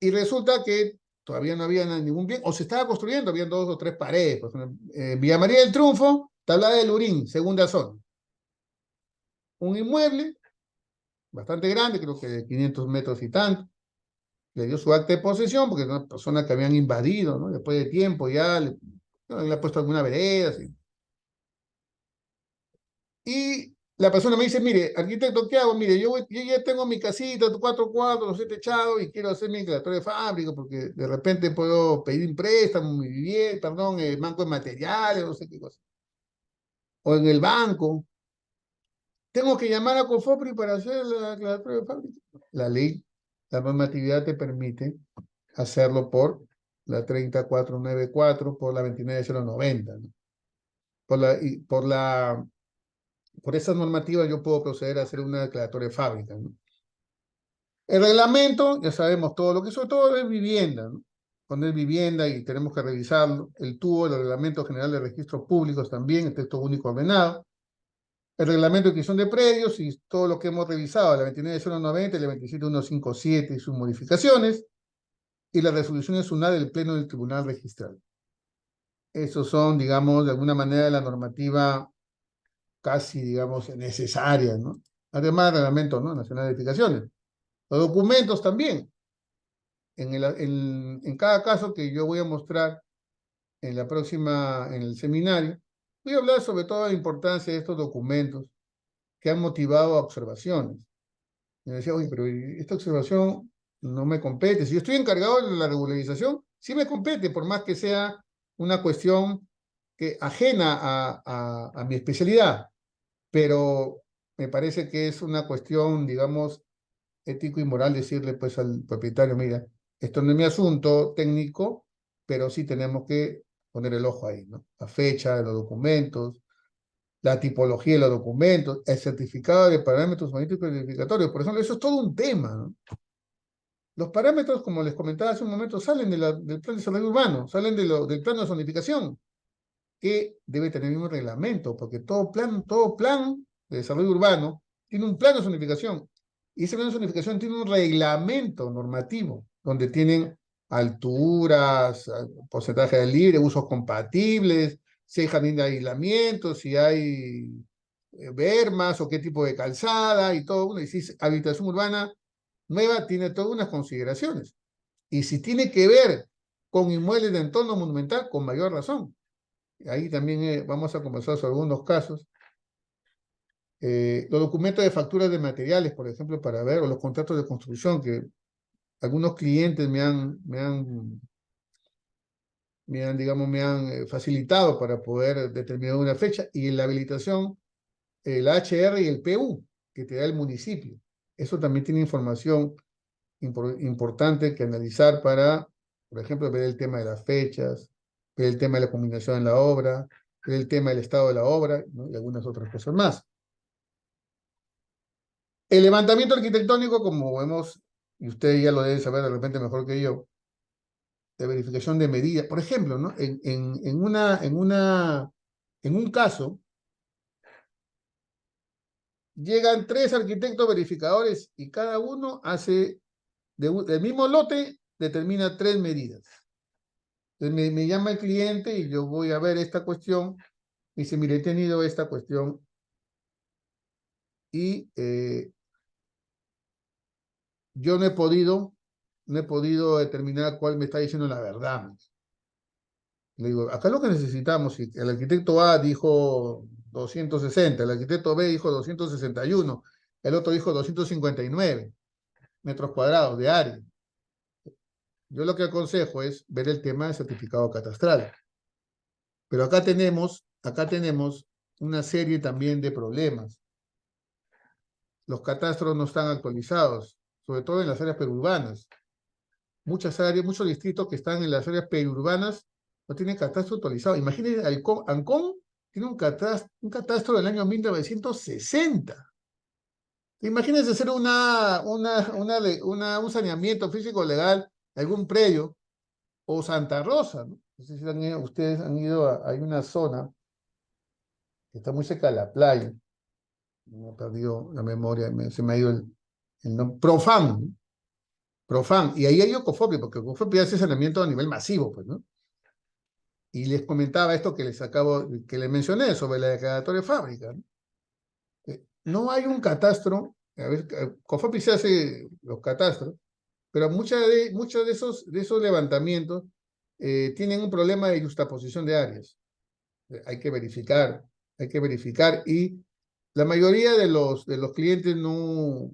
Y resulta que todavía no había ningún bien, o se estaba construyendo, habían 2 o 3 paredes. Por ejemplo, Villa María del Triunfo, Tablada del Lurín, segunda zona. Un inmueble bastante grande, creo que de 500 metros y tanto. Le dio su acta de posesión porque era una persona que habían invadido, ¿no? Después de tiempo ya le ha puesto alguna vereda. ¿Sí? Y la persona me dice, mire, arquitecto, ¿qué hago? Mire, yo ya tengo mi casita, 4 cuartos, los he techado y quiero hacer mi declaratoria de fábrica porque de repente puedo pedir un préstamo, mi vivienda, perdón, el banco de materiales, no sé qué cosa. O en el banco. Tengo que llamar a COFOPRI para hacer la declaratoria de fábrica. La ley, la normatividad te permite hacerlo por la 30494, por la 29090, ¿no? Por esa normativa yo puedo proceder a hacer una declaratoria de fábrica, ¿no? El reglamento, ya sabemos todo lo que sobre todo es vivienda, ¿no? Cuando es vivienda y tenemos que revisarlo, el TUO, el Reglamento General de Registros Públicos también, el texto único ordenado, el reglamento de adquisición de predios y todo lo que hemos revisado, la 29090 y la 27157 y sus modificaciones, y las resoluciones unales del Pleno del Tribunal Registral. Esos son, digamos, de alguna manera la normativa casi, digamos, necesaria, ¿no? Además del reglamento, ¿no? Nacional de Edificaciones. Los documentos también. En cada caso que yo voy a mostrar en el seminario, voy a hablar sobre todo de la importancia de estos documentos que han motivado a observaciones. Y me decía, oye, pero esta observación no me compete. Si yo estoy encargado de la regularización, sí me compete, por más que sea una cuestión ajena a mi especialidad. Pero me parece que es una cuestión, digamos, ético y moral decirle pues al propietario, mira, esto no es mi asunto técnico, pero sí tenemos que poner el ojo ahí, ¿no? La fecha de los documentos, la tipología de los documentos, el certificado de parámetros magnéticos identificatorios. Por ejemplo, eso es todo un tema, ¿no? Los parámetros, como les comentaba hace un momento, salen del plan de desarrollo urbano, salen del plan de zonificación, que debe tener el mismo reglamento, porque todo plan de desarrollo urbano tiene un plan de zonificación, y ese plan de zonificación tiene un reglamento normativo, donde tienen alturas, porcentaje de libre, usos compatibles, si hay jardín de aislamiento, si hay bermas o qué tipo de calzada y todo, y si es habitación urbana nueva, tiene todas unas consideraciones. Y si tiene que ver con inmuebles de entorno monumental, con mayor razón. Ahí también vamos a conversar sobre algunos casos. Los documentos de facturas de materiales, por ejemplo, para ver, o los contratos de construcción, que algunos clientes digamos, me han facilitado para poder determinar una fecha, y en la habilitación, el HR y el PU, que te da el municipio. Eso también tiene información importante que analizar para, por ejemplo, ver el tema de las fechas, ver el tema de la combinación en la obra, ver el tema del estado de la obra, ¿no? Y algunas otras cosas más. El levantamiento arquitectónico, como vemos, y usted ya lo debe saber de repente mejor que yo, de verificación de medidas. Por ejemplo, ¿no? En un caso, llegan 3 arquitectos verificadores y cada uno hace, del mismo lote, determina 3 medidas. Entonces me llama el cliente y yo voy a ver esta cuestión. Y dice, mire, he tenido esta cuestión y yo no he podido determinar cuál me está diciendo la verdad. Le digo, acá lo que necesitamos, si el arquitecto A dijo 260, el arquitecto B dijo 261, el otro dijo 259 metros cuadrados de área. Yo lo que aconsejo es ver el tema del certificado catastral. Pero acá tenemos una serie también de problemas. Los catastros no están actualizados, sobre todo en las áreas periurbanas. Muchas áreas, muchos distritos que están en las áreas periurbanas no tienen catastro actualizado. Imagínense, Ancón tiene un catastro del año 1960. Imagínense hacer un saneamiento físico legal de algún predio, o Santa Rosa, ¿no? No sé si ustedes han ido hay una zona que está muy cerca de la playa, me he perdido la memoria, se me ha ido el nombre, Profam, ¿no? Profam, y ahí hay Ocofopi, porque Ocofopi hace saneamiento a nivel masivo, pues, ¿no? Y les comentaba esto que les mencioné sobre la declaratoria de fábrica, ¿no? No hay un catastro, a ver, Ocofopi se hace los catastros, pero muchos de esos levantamientos tienen un problema de justaposición de áreas. Hay que verificar, y la mayoría de los clientes no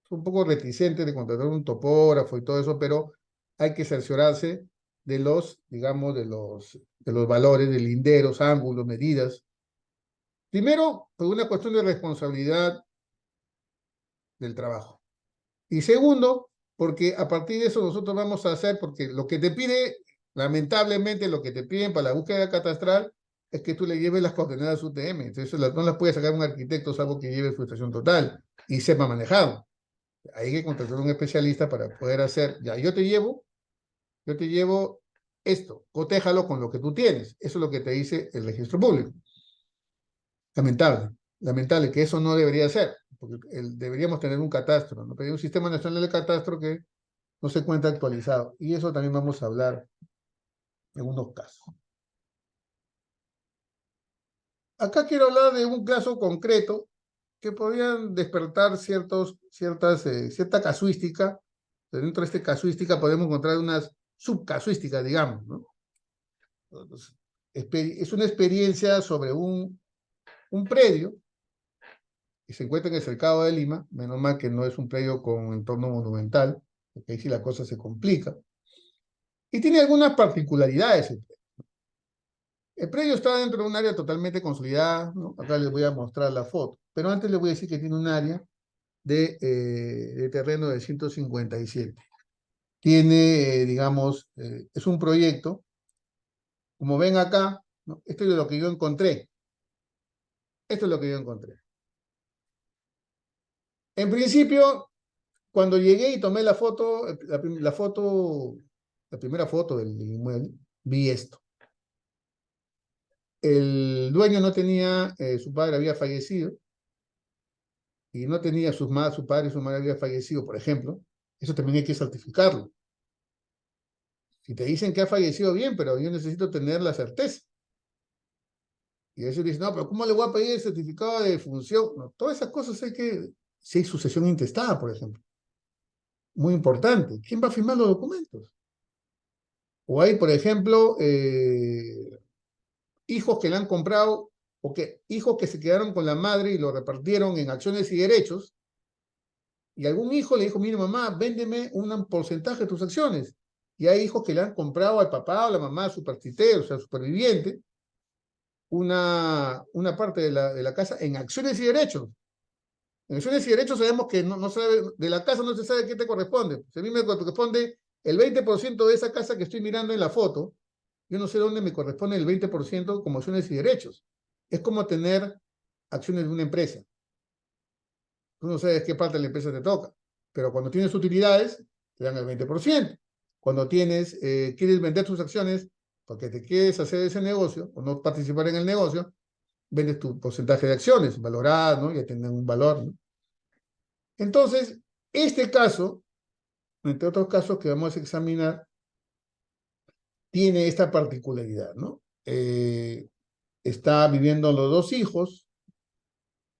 son un poco reticentes de contratar un topógrafo y todo eso, pero hay que cerciorarse de los, digamos, de los valores, de linderos, ángulos, medidas. Primero, por una cuestión de responsabilidad del trabajo. Y segundo, porque a partir de eso nosotros vamos a hacer, porque lo que te pide, lamentablemente, lo que te piden para la búsqueda catastral es que tú le lleves las coordenadas UTM. Entonces no las puede sacar un arquitecto, salvo que lleve frustración total y sepa manejar. Hay que contratar a un especialista para poder hacer, ya, yo te llevo esto, cotéjalo con lo que tú tienes. Eso es lo que te dice el registro público. Lamentable, lamentable que eso no debería ser, porque deberíamos tener un catastro, ¿no? Pero hay un sistema nacional de catastro que no se encuentra actualizado, y eso también vamos a hablar en unos casos. Acá quiero hablar de un caso concreto que podrían despertar cierta casuística. Dentro de esta casuística podemos encontrar unas subcasuísticas, digamos, ¿no? Entonces, es una experiencia sobre un predio que se encuentra en el Cercado de Lima, menos mal que no es un predio con entorno monumental, porque ahí sí la cosa se complica, y tiene algunas particularidades. El predio está dentro de un área totalmente consolidada, ¿no? Acá les voy a mostrar la foto, pero antes les voy a decir que tiene un área de terreno de 157. Tiene, digamos, es un proyecto, como ven acá, ¿no? Esto es lo que yo encontré. Esto es lo que yo encontré. En principio, cuando llegué y tomé la foto, la primera foto del inmueble, vi esto. El dueño no tenía, su padre había fallecido, y no tenía su padre y su madre había fallecido, por ejemplo. Eso también hay que certificarlo. Si te dicen que ha fallecido, bien, pero yo necesito tener la certeza. Y a veces dicen, no, pero ¿cómo le voy a pedir el certificado de defunción? No, todas esas cosas hay que, si hay sucesión intestada, por ejemplo. Muy importante. ¿Quién va a firmar los documentos? O hay, por ejemplo, hijos que le han comprado, o que hijos que se quedaron con la madre y lo repartieron en acciones y derechos, y algún hijo le dijo, mire mamá, véndeme un porcentaje de tus acciones. Y hay hijos que le han comprado al papá o la mamá superstitero, o sea, superviviente, una parte de la casa en acciones y derechos. En acciones y derechos sabemos que no sabe, de la casa no se sabe qué te corresponde. Pues a mí me corresponde el 20% de esa casa que estoy mirando en la foto. Yo no sé dónde me corresponde el 20% como acciones y derechos. Es como tener acciones de una empresa. Tú no sabes qué parte de la empresa te toca. Pero cuando tienes utilidades, te dan el 20%. Cuando quieres vender tus acciones porque te quieres hacer ese negocio o no participar en el negocio, vendes tu porcentaje de acciones valoradas, ¿no? Ya tienen un valor, ¿no? Entonces, este caso, entre otros casos que vamos a examinar, tiene esta particularidad, ¿no? Está viviendo los dos hijos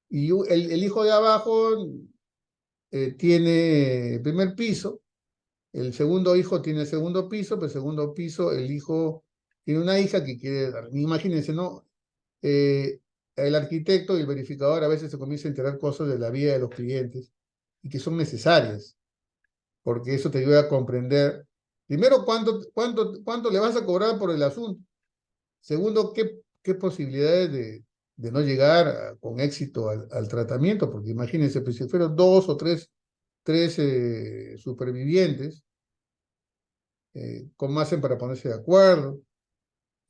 y el hijo de abajo tiene el primer piso, el segundo hijo tiene el segundo piso, pero el segundo piso, el hijo tiene una hija que quiere dar. Imagínense, ¿no? El arquitecto y el verificador a veces se comienza a enterar cosas de la vida de los clientes y que son necesarias, porque eso te ayuda a comprender, primero, cuánto le vas a cobrar por el asunto. Segundo, qué posibilidades de no llegar con éxito al tratamiento, porque imagínense, pues si fueron dos o tres supervivientes, ¿cómo hacen para ponerse de acuerdo?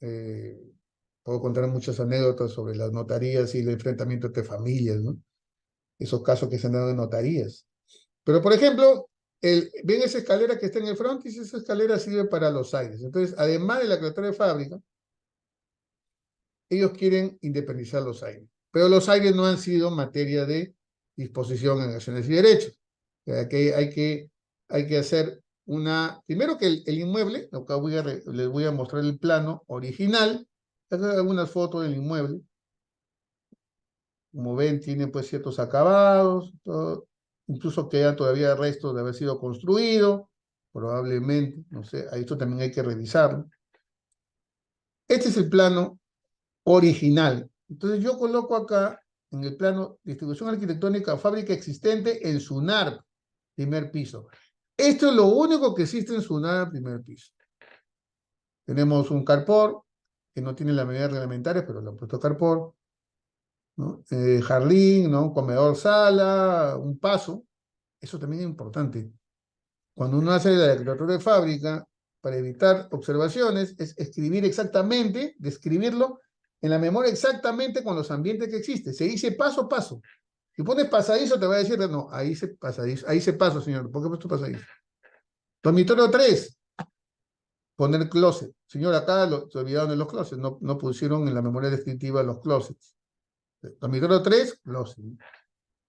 Eh, Puedo contar muchas anécdotas sobre las notarías y el enfrentamiento entre familias, ¿no? Esos casos que se han dado en notarías. Pero, por ejemplo, ven esa escalera que está en el frontis, esa escalera sirve para los aires. Entonces, además de la creatura de fábrica, ellos quieren independizar los aires. Pero los aires no han sido materia de disposición en acciones y derechos. O sea, que hay que hacer primero que el inmueble, acá les voy a mostrar el plano original, acá hay algunas fotos del inmueble. Como ven, tiene pues ciertos acabados, todo, incluso quedan todavía restos de haber sido construido, probablemente, no sé, a esto también hay que revisarlo. Este es el plano original. Entonces yo coloco acá, en el plano distribución arquitectónica, fábrica existente en SUNAR, primer piso. Esto es lo único que existe en SUNAR, primer piso. Tenemos un carport, que no tiene las medidas reglamentarias, pero lo han puesto carport, ¿no? Jardín, ¿no? Comedor, sala, un paso. Eso también es importante. Cuando uno hace la declaratura de fábrica, para evitar observaciones, es escribir exactamente, describirlo en la memoria exactamente con los ambientes que existen. Se dice paso a paso. Si pones pasadizo, te va a decir, no, ahí se pasadizo, ahí se paso, señor. ¿Por qué puesto pasadizo? Dormitorio 3, poner closet. Señor, acá se olvidaron de los closets, no pusieron en la memoria descriptiva los closets. Dormitorio 3, closet.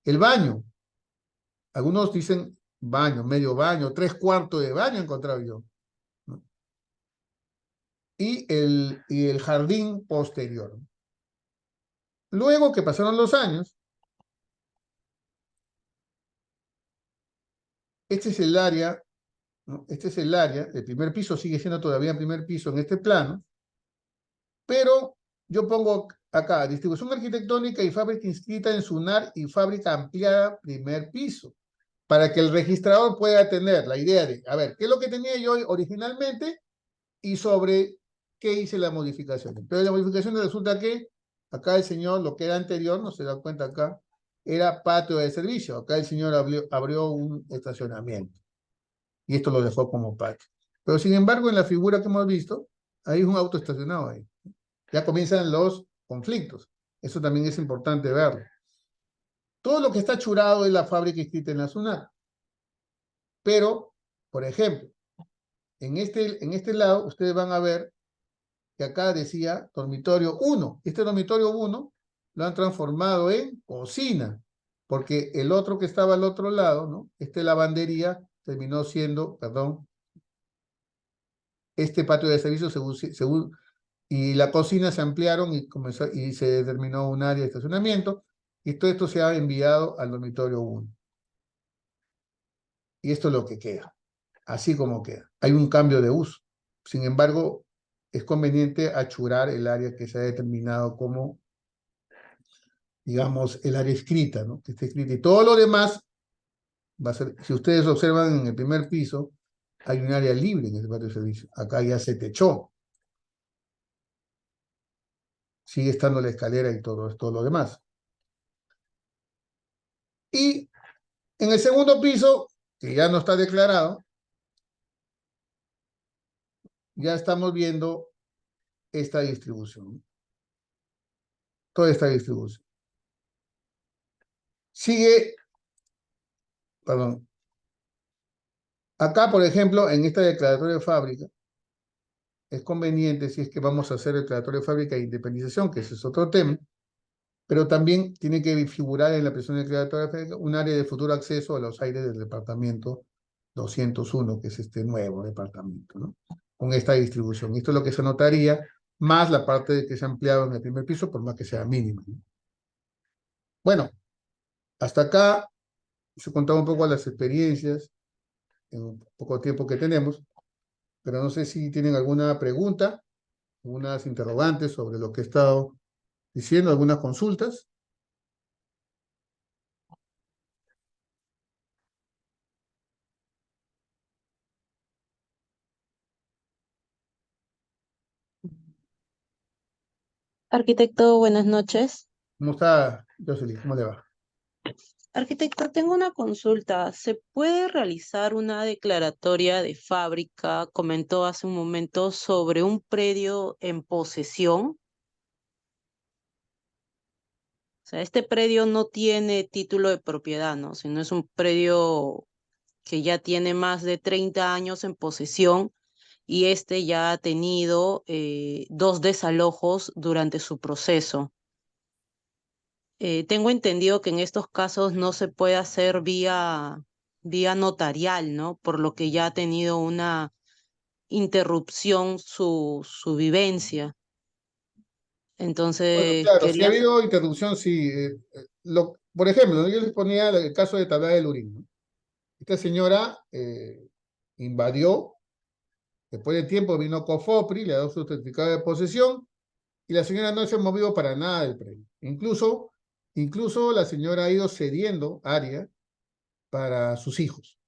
El baño. Algunos dicen baño, medio baño, 3/4 de baño he encontrado yo, ¿no? Y el jardín posterior. Luego que pasaron los años, este es el área, ¿no? Este es el área, el primer piso sigue siendo todavía el primer piso en este plano, pero yo pongo acá distribución arquitectónica y fábrica inscrita en SUNAR y fábrica ampliada primer piso, para que el registrador pueda tener la idea de, a ver, ¿qué es lo que tenía yo originalmente? Y sobre qué hice la modificación. Entonces la modificación resulta que acá el señor, lo que era anterior, no se da cuenta acá, era patio de servicio. Acá el señor abrió un estacionamiento y esto lo dejó como patio. Pero sin embargo, en la figura que hemos visto, hay un auto estacionado ahí. Ya comienzan los conflictos. Eso también es importante verlo. Todo lo que está churado es la fábrica inscrita en la SUNAT. Pero, por ejemplo, en este lado, ustedes van a ver que acá decía dormitorio 1. Este dormitorio 1 lo han transformado en cocina, porque el otro que estaba al otro lado, ¿no? Lavandería terminó siendo, perdón, este patio de servicio y la cocina se ampliaron y se determinó un área de estacionamiento, y todo esto se ha enviado al dormitorio 1. Y esto es lo que queda, así como queda. Hay un cambio de uso. Sin embargo, es conveniente achurar el área que se ha determinado como, digamos, el área escrita, ¿no? Que esté escrita. Y todo lo demás va a ser, si ustedes observan en el primer piso, hay un área libre en ese patio de servicio. Acá ya se techó. Sigue estando la escalera y todo lo demás. Y en el segundo piso, que ya no está declarado, ya estamos viendo esta distribución. Toda esta distribución. Sigue perdón. Acá, por ejemplo, en esta declaratoria de fábrica, es conveniente, si es que vamos a hacer declaratoria de fábrica de independización, que ese es otro tema, pero también tiene que figurar en la presión declaratoria de fábrica un área de futuro acceso a los aires del departamento 201, que es este nuevo departamento, ¿no? Con esta distribución. Esto es lo que se anotaría, más la parte que se ha ampliado en el primer piso, por más que sea mínima, ¿no? Bueno, hasta acá se contaba un poco las experiencias en un poco tiempo que tenemos, pero no sé si tienen alguna pregunta, algunas interrogantes sobre lo que he estado diciendo, algunas consultas. Arquitecto, buenas noches. ¿Cómo está, Jocelyn? ¿Cómo le va? Arquitecto, tengo una consulta. ¿Se puede realizar una declaratoria de fábrica? Comentó hace un momento sobre un predio en posesión. O sea, este predio no tiene título de propiedad, ¿no? Sino es un predio que ya tiene más de 30 años en posesión y este ya ha tenido dos desalojos durante su proceso. Tengo entendido que en estos casos no se puede hacer vía notarial, ¿no? Por lo que ya ha tenido una interrupción su vivencia. Bueno, Entonces, claro, si ha quería... habido interrupción, sí. Por ejemplo, ¿no? Yo les ponía el caso de Tablada del Urín, ¿no? Esta señora invadió, después de tiempo vino Cofopri, le ha dado su certificado de posesión, y la señora no se ha movido para nada del predio. Incluso la señora ha ido cediendo área para sus hijos.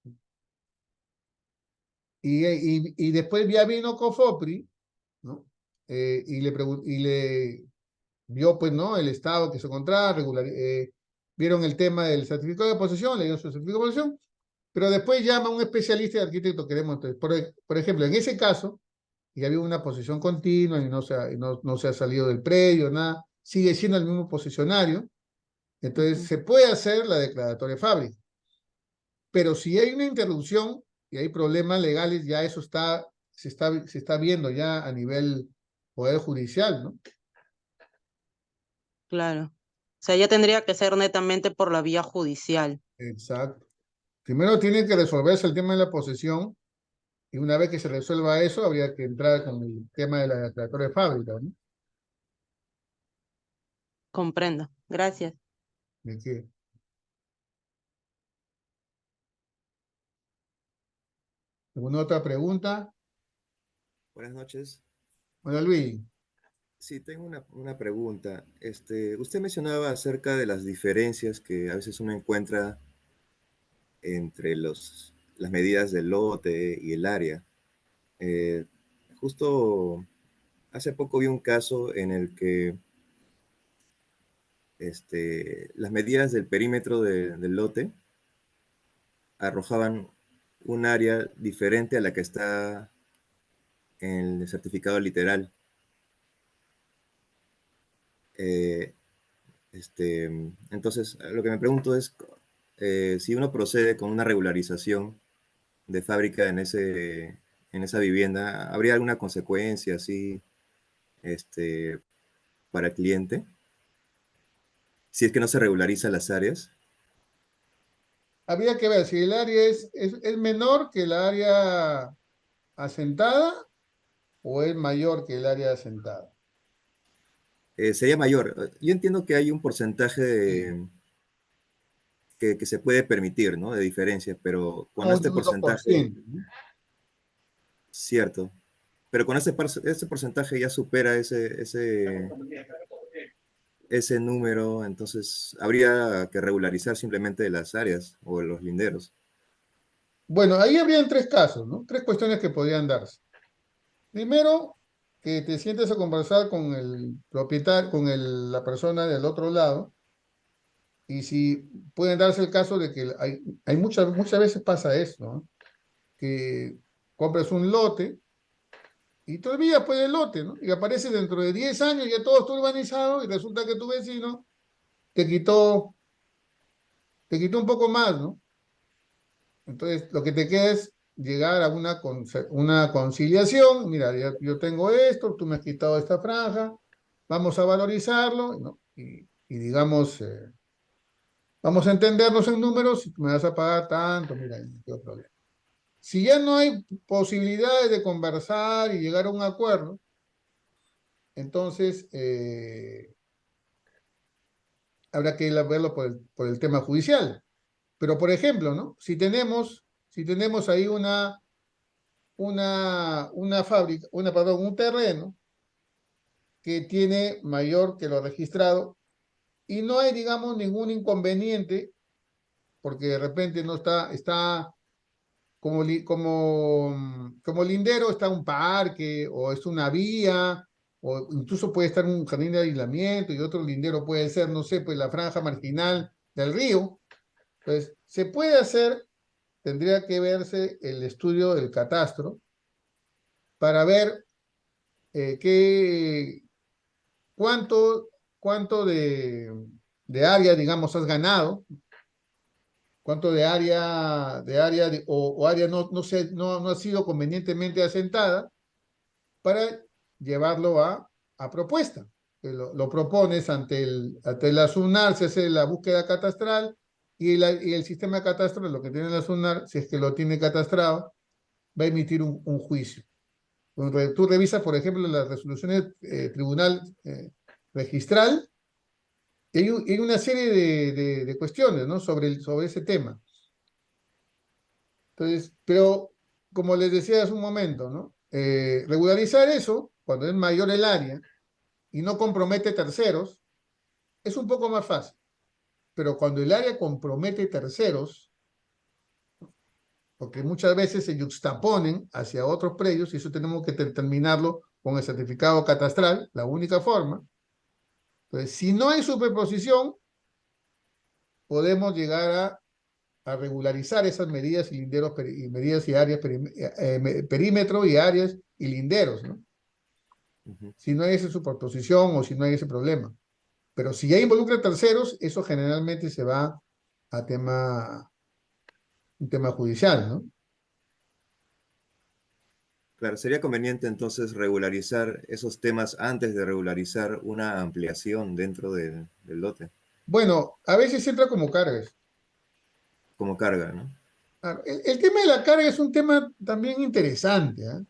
Y después ya vino Cofopri, ¿no? Y le vio, pues, ¿no? El estado que se encontraba, vieron el tema del certificado de posesión, le dio su certificado de posesión, pero después llama a un especialista de arquitecto que entonces, por ejemplo, en ese caso, y había una posesión continua y no se ha salido del predio, nada, sigue siendo el mismo posicionario, entonces Ujú. se puede hacer la declaratoria de fábrica, pero si hay una interrupción y hay problemas legales, ya eso se está viendo ya a nivel Poder Judicial, ¿no? Claro. O sea, ya tendría que ser netamente por la vía judicial. Exacto. Primero tiene que resolverse el tema de la posesión y una vez que se resuelva eso, habría que entrar con el tema de la declaratoria de fábrica, ¿no? Comprendo. Gracias. ¿De qué? ¿Alguna otra pregunta? Buenas noches. Bueno, Luis, Sí, tengo una pregunta. Usted mencionaba acerca de las diferencias que a veces uno encuentra entre las medidas del lote y el área. Eh, Justo hace poco vi un caso en el que las medidas del perímetro del lote arrojaban un área diferente a la que está en el certificado literal. Eh, entonces, lo que me pregunto es si uno procede con una regularización de fábrica en esa vivienda, ¿habría alguna consecuencia así este, para el cliente? Si es que no se regulariza las áreas. habría que ver si el área es menor que el área asentada o es mayor que el área asentada. Sería mayor. Yo entiendo que hay un porcentaje Sí, que se puede permitir, ¿no? De diferencia, pero cuando un este uno por porcentaje, ciento, ¿no? cierto, pero cuando este porcentaje ya supera ese número, entonces habría que regularizar simplemente las áreas o los linderos. Bueno, ahí habrían tres casos, ¿no? Tres cuestiones que podrían darse. Primero, que te sientes a conversar con el propietario, la persona del otro lado, y si pueden darse el caso de que hay muchas veces pasa eso, ¿no? Que compras un lote y te olvidas pues del lote, ¿no? Y aparece dentro de 10 años ya todo está urbanizado y resulta que tu vecino te quitó, te quitó un poco más, ¿no? Entonces, lo que te queda es llegar a una conciliación. Mira, yo tengo esto, tú me has quitado esta franja, vamos a valorizarlo, ¿no? Y digamos, vamos a entendernos en números, si tú me vas a pagar tanto, mira, no hay problema. Si ya no hay posibilidades de conversar y llegar a un acuerdo, entonces habrá que verlo por el tema judicial. Pero, por ejemplo, ¿no? Si tenemos ahí una fábrica, perdón, un terreno que tiene mayor que lo registrado y no hay, digamos, ningún inconveniente, porque de repente no está como lindero, está un parque o es una vía, o incluso puede estar un jardín de aislamiento y otro lindero puede ser, no sé, pues la franja marginal del río. Entonces, se puede hacer, tendría que verse el estudio del catastro para ver cuánto, cuánto de área, digamos, has ganado, cuánto o área no ha sido convenientemente asentada para llevarlo a propuesta. Lo propones ante la SUNAR, se hace la búsqueda catastral y el sistema de catastro, lo que tiene la SUNAR, si es que lo tiene catastrado, va a emitir un juicio. Tú revisas, por ejemplo, las resoluciones tribunal registral y hay una serie de cuestiones, ¿no? sobre ese tema. Entonces, pero como les decía hace un momento, ¿no? Regularizar eso, cuando es mayor el área y no compromete terceros, es un poco más fácil. Pero cuando el área compromete terceros, porque muchas veces se yuxtaponen hacia otros predios, y eso tenemos que determinarlo con el certificado catastral, la única forma. Entonces, si no hay superposición, podemos llegar a regularizar esas medidas y linderos y medidas y áreas, perímetro y áreas y linderos, ¿no? Si no hay esa superposición o si no hay ese problema. Pero si ya involucra terceros, eso generalmente se va a un tema judicial, ¿no? Claro, sería conveniente entonces regularizar esos temas antes de regularizar una ampliación dentro del lote, Bueno, a veces entra como cargas. como carga, ¿no? Claro, el tema de la carga es un tema también interesante, ¿eh?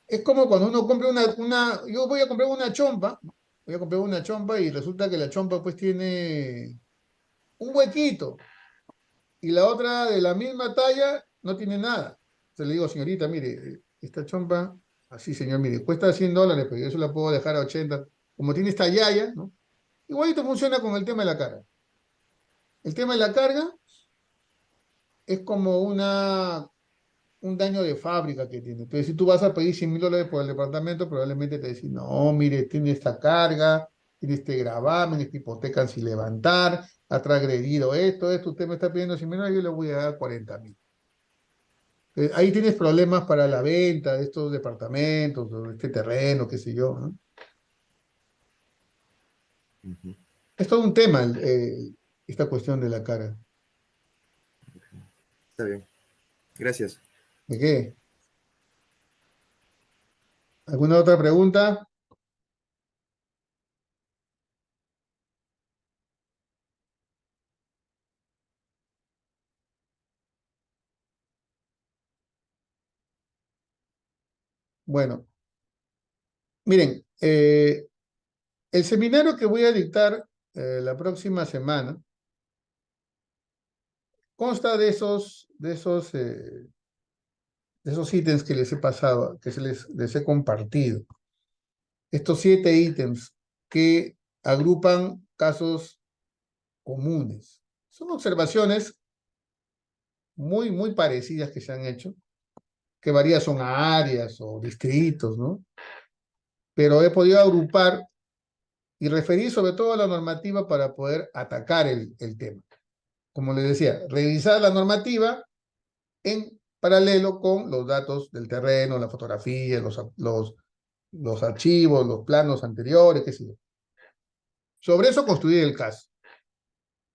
Es como cuando uno compra yo voy a comprar una chompa, ¿no? Voy a comprar una chompa y resulta que la chompa pues tiene un huequito y la otra de la misma talla no tiene nada. Entonces le digo, señorita, mire, esta chompa, así señor, mire, cuesta $100, pero yo se la puedo dejar a 80. Como tiene esta yaya, ¿no? Igualito funciona con el tema de la carga. El tema de la carga es como un daño de fábrica que tiene. Entonces, si tú vas a pedir $100,000 por el departamento, probablemente te decís, no, mire, tiene esta carga, tiene este gravamen, esta hipoteca sin levantar, ha transgredido esto, usted me está pidiendo $100,000, yo le voy a dar 40,000. Ahí tienes problemas para la venta de estos departamentos, o este terreno, qué sé yo, ¿no? Ujú. Es todo un tema esta cuestión de la carga. Está bien. Gracias. ¿De qué? ¿Alguna otra pregunta? Bueno, miren, el seminario que voy a dictar la próxima semana consta de esos ítems que les he pasado, que les he compartido. Estos 7 ítems que agrupan casos comunes. Son observaciones muy parecidas que se han hecho, que varían son a áreas o distritos, ¿no? Pero he podido agrupar y referir sobre todo a la normativa para poder atacar el tema. Como les decía, revisar la normativa en paralelo con los datos del terreno, la fotografía, los archivos, los planos anteriores, qué sé yo. Sobre eso construir el caso.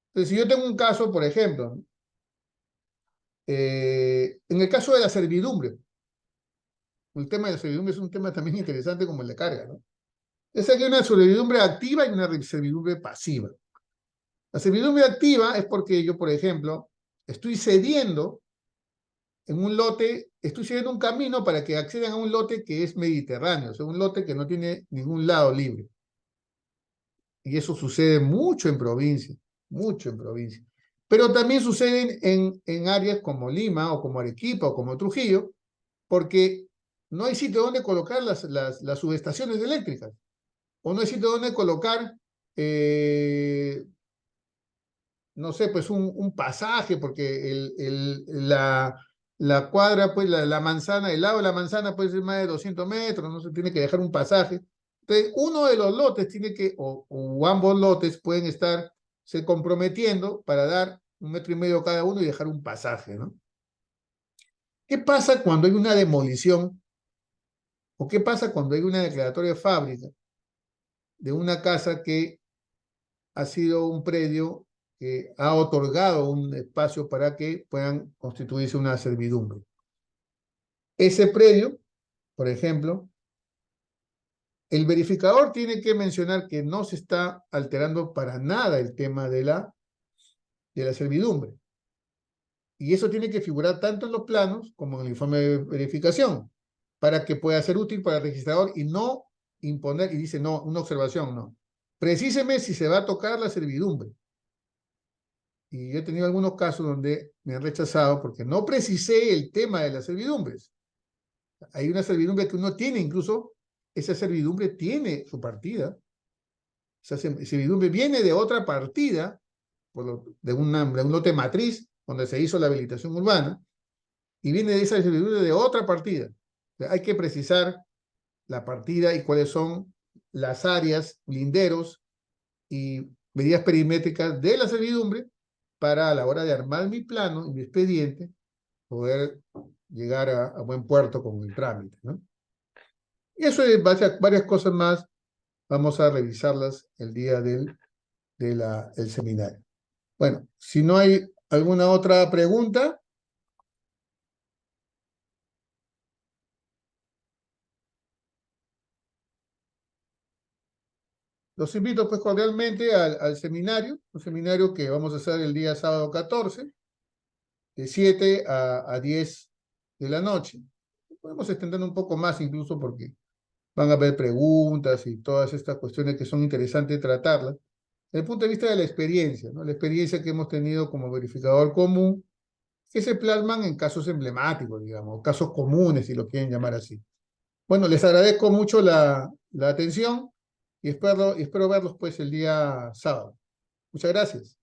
Entonces, si yo tengo un caso, por ejemplo, ¿no? En el caso de la servidumbre, el tema de la servidumbre es un tema también interesante como el de carga, ¿no? Es que hay una servidumbre activa y una servidumbre pasiva. La servidumbre activa es porque yo, por ejemplo, estoy cediendo en un lote, estoy cediendo un camino para que accedan a un lote que es mediterráneo, o sea, un lote que no tiene ningún lado libre. Y eso sucede mucho en provincia, mucho en provincia. Pero también sucede en áreas como Lima o como Arequipa o como Trujillo, porque no hay sitio donde colocar las subestaciones eléctricas, o no hay sitio donde colocar, no sé, pues un pasaje, porque la cuadra, pues la manzana, el lado de la manzana puede ser más de 200 metros, no se tiene que dejar un pasaje. Entonces, uno de los lotes tiene que, o ambos lotes pueden estar se comprometiendo para dar 1,5 metros cada uno y dejar un pasaje, ¿no? ¿Qué pasa cuando hay una demolición? ¿O qué pasa cuando hay una declaratoria de fábrica de una casa que ha sido un predio que ha otorgado un espacio para que puedan constituirse una servidumbre? Ese predio, por ejemplo, el verificador tiene que mencionar que no se está alterando para nada el tema de la servidumbre. Y eso tiene que figurar tanto en los planos como en el informe de verificación, para que pueda ser útil para el registrador y no imponer, y dice, no, una observación, no. Precíseme si se va a tocar la servidumbre. Y yo he tenido algunos casos donde me han rechazado porque no precisé el tema de las servidumbres. Hay una servidumbre que uno tiene, incluso esa servidumbre tiene su partida. Esa servidumbre viene de otra partida, de un lote matriz donde se hizo la habilitación urbana, y viene de esa servidumbre de otra partida. O sea, hay que precisar la partida y cuáles son las áreas, linderos y medidas perimétricas de la servidumbre para a la hora de armar mi plano y mi expediente poder llegar a buen puerto con el trámite, ¿no? Y eso es varias cosas más, vamos a revisarlas el día del seminario. Bueno, si no hay alguna otra pregunta, los invito pues cordialmente al seminario, un seminario que vamos a hacer el día sábado 14, de 7 a 10 de la noche. Podemos extender un poco más incluso porque van a haber preguntas y todas estas cuestiones que son interesantes tratarlas. Desde el punto de vista de la experiencia, ¿no? La experiencia que hemos tenido como verificador común, que se plasman en casos emblemáticos, digamos, casos comunes, si lo quieren llamar así. Bueno, les agradezco mucho la atención y espero verlos pues el día sábado. Muchas gracias.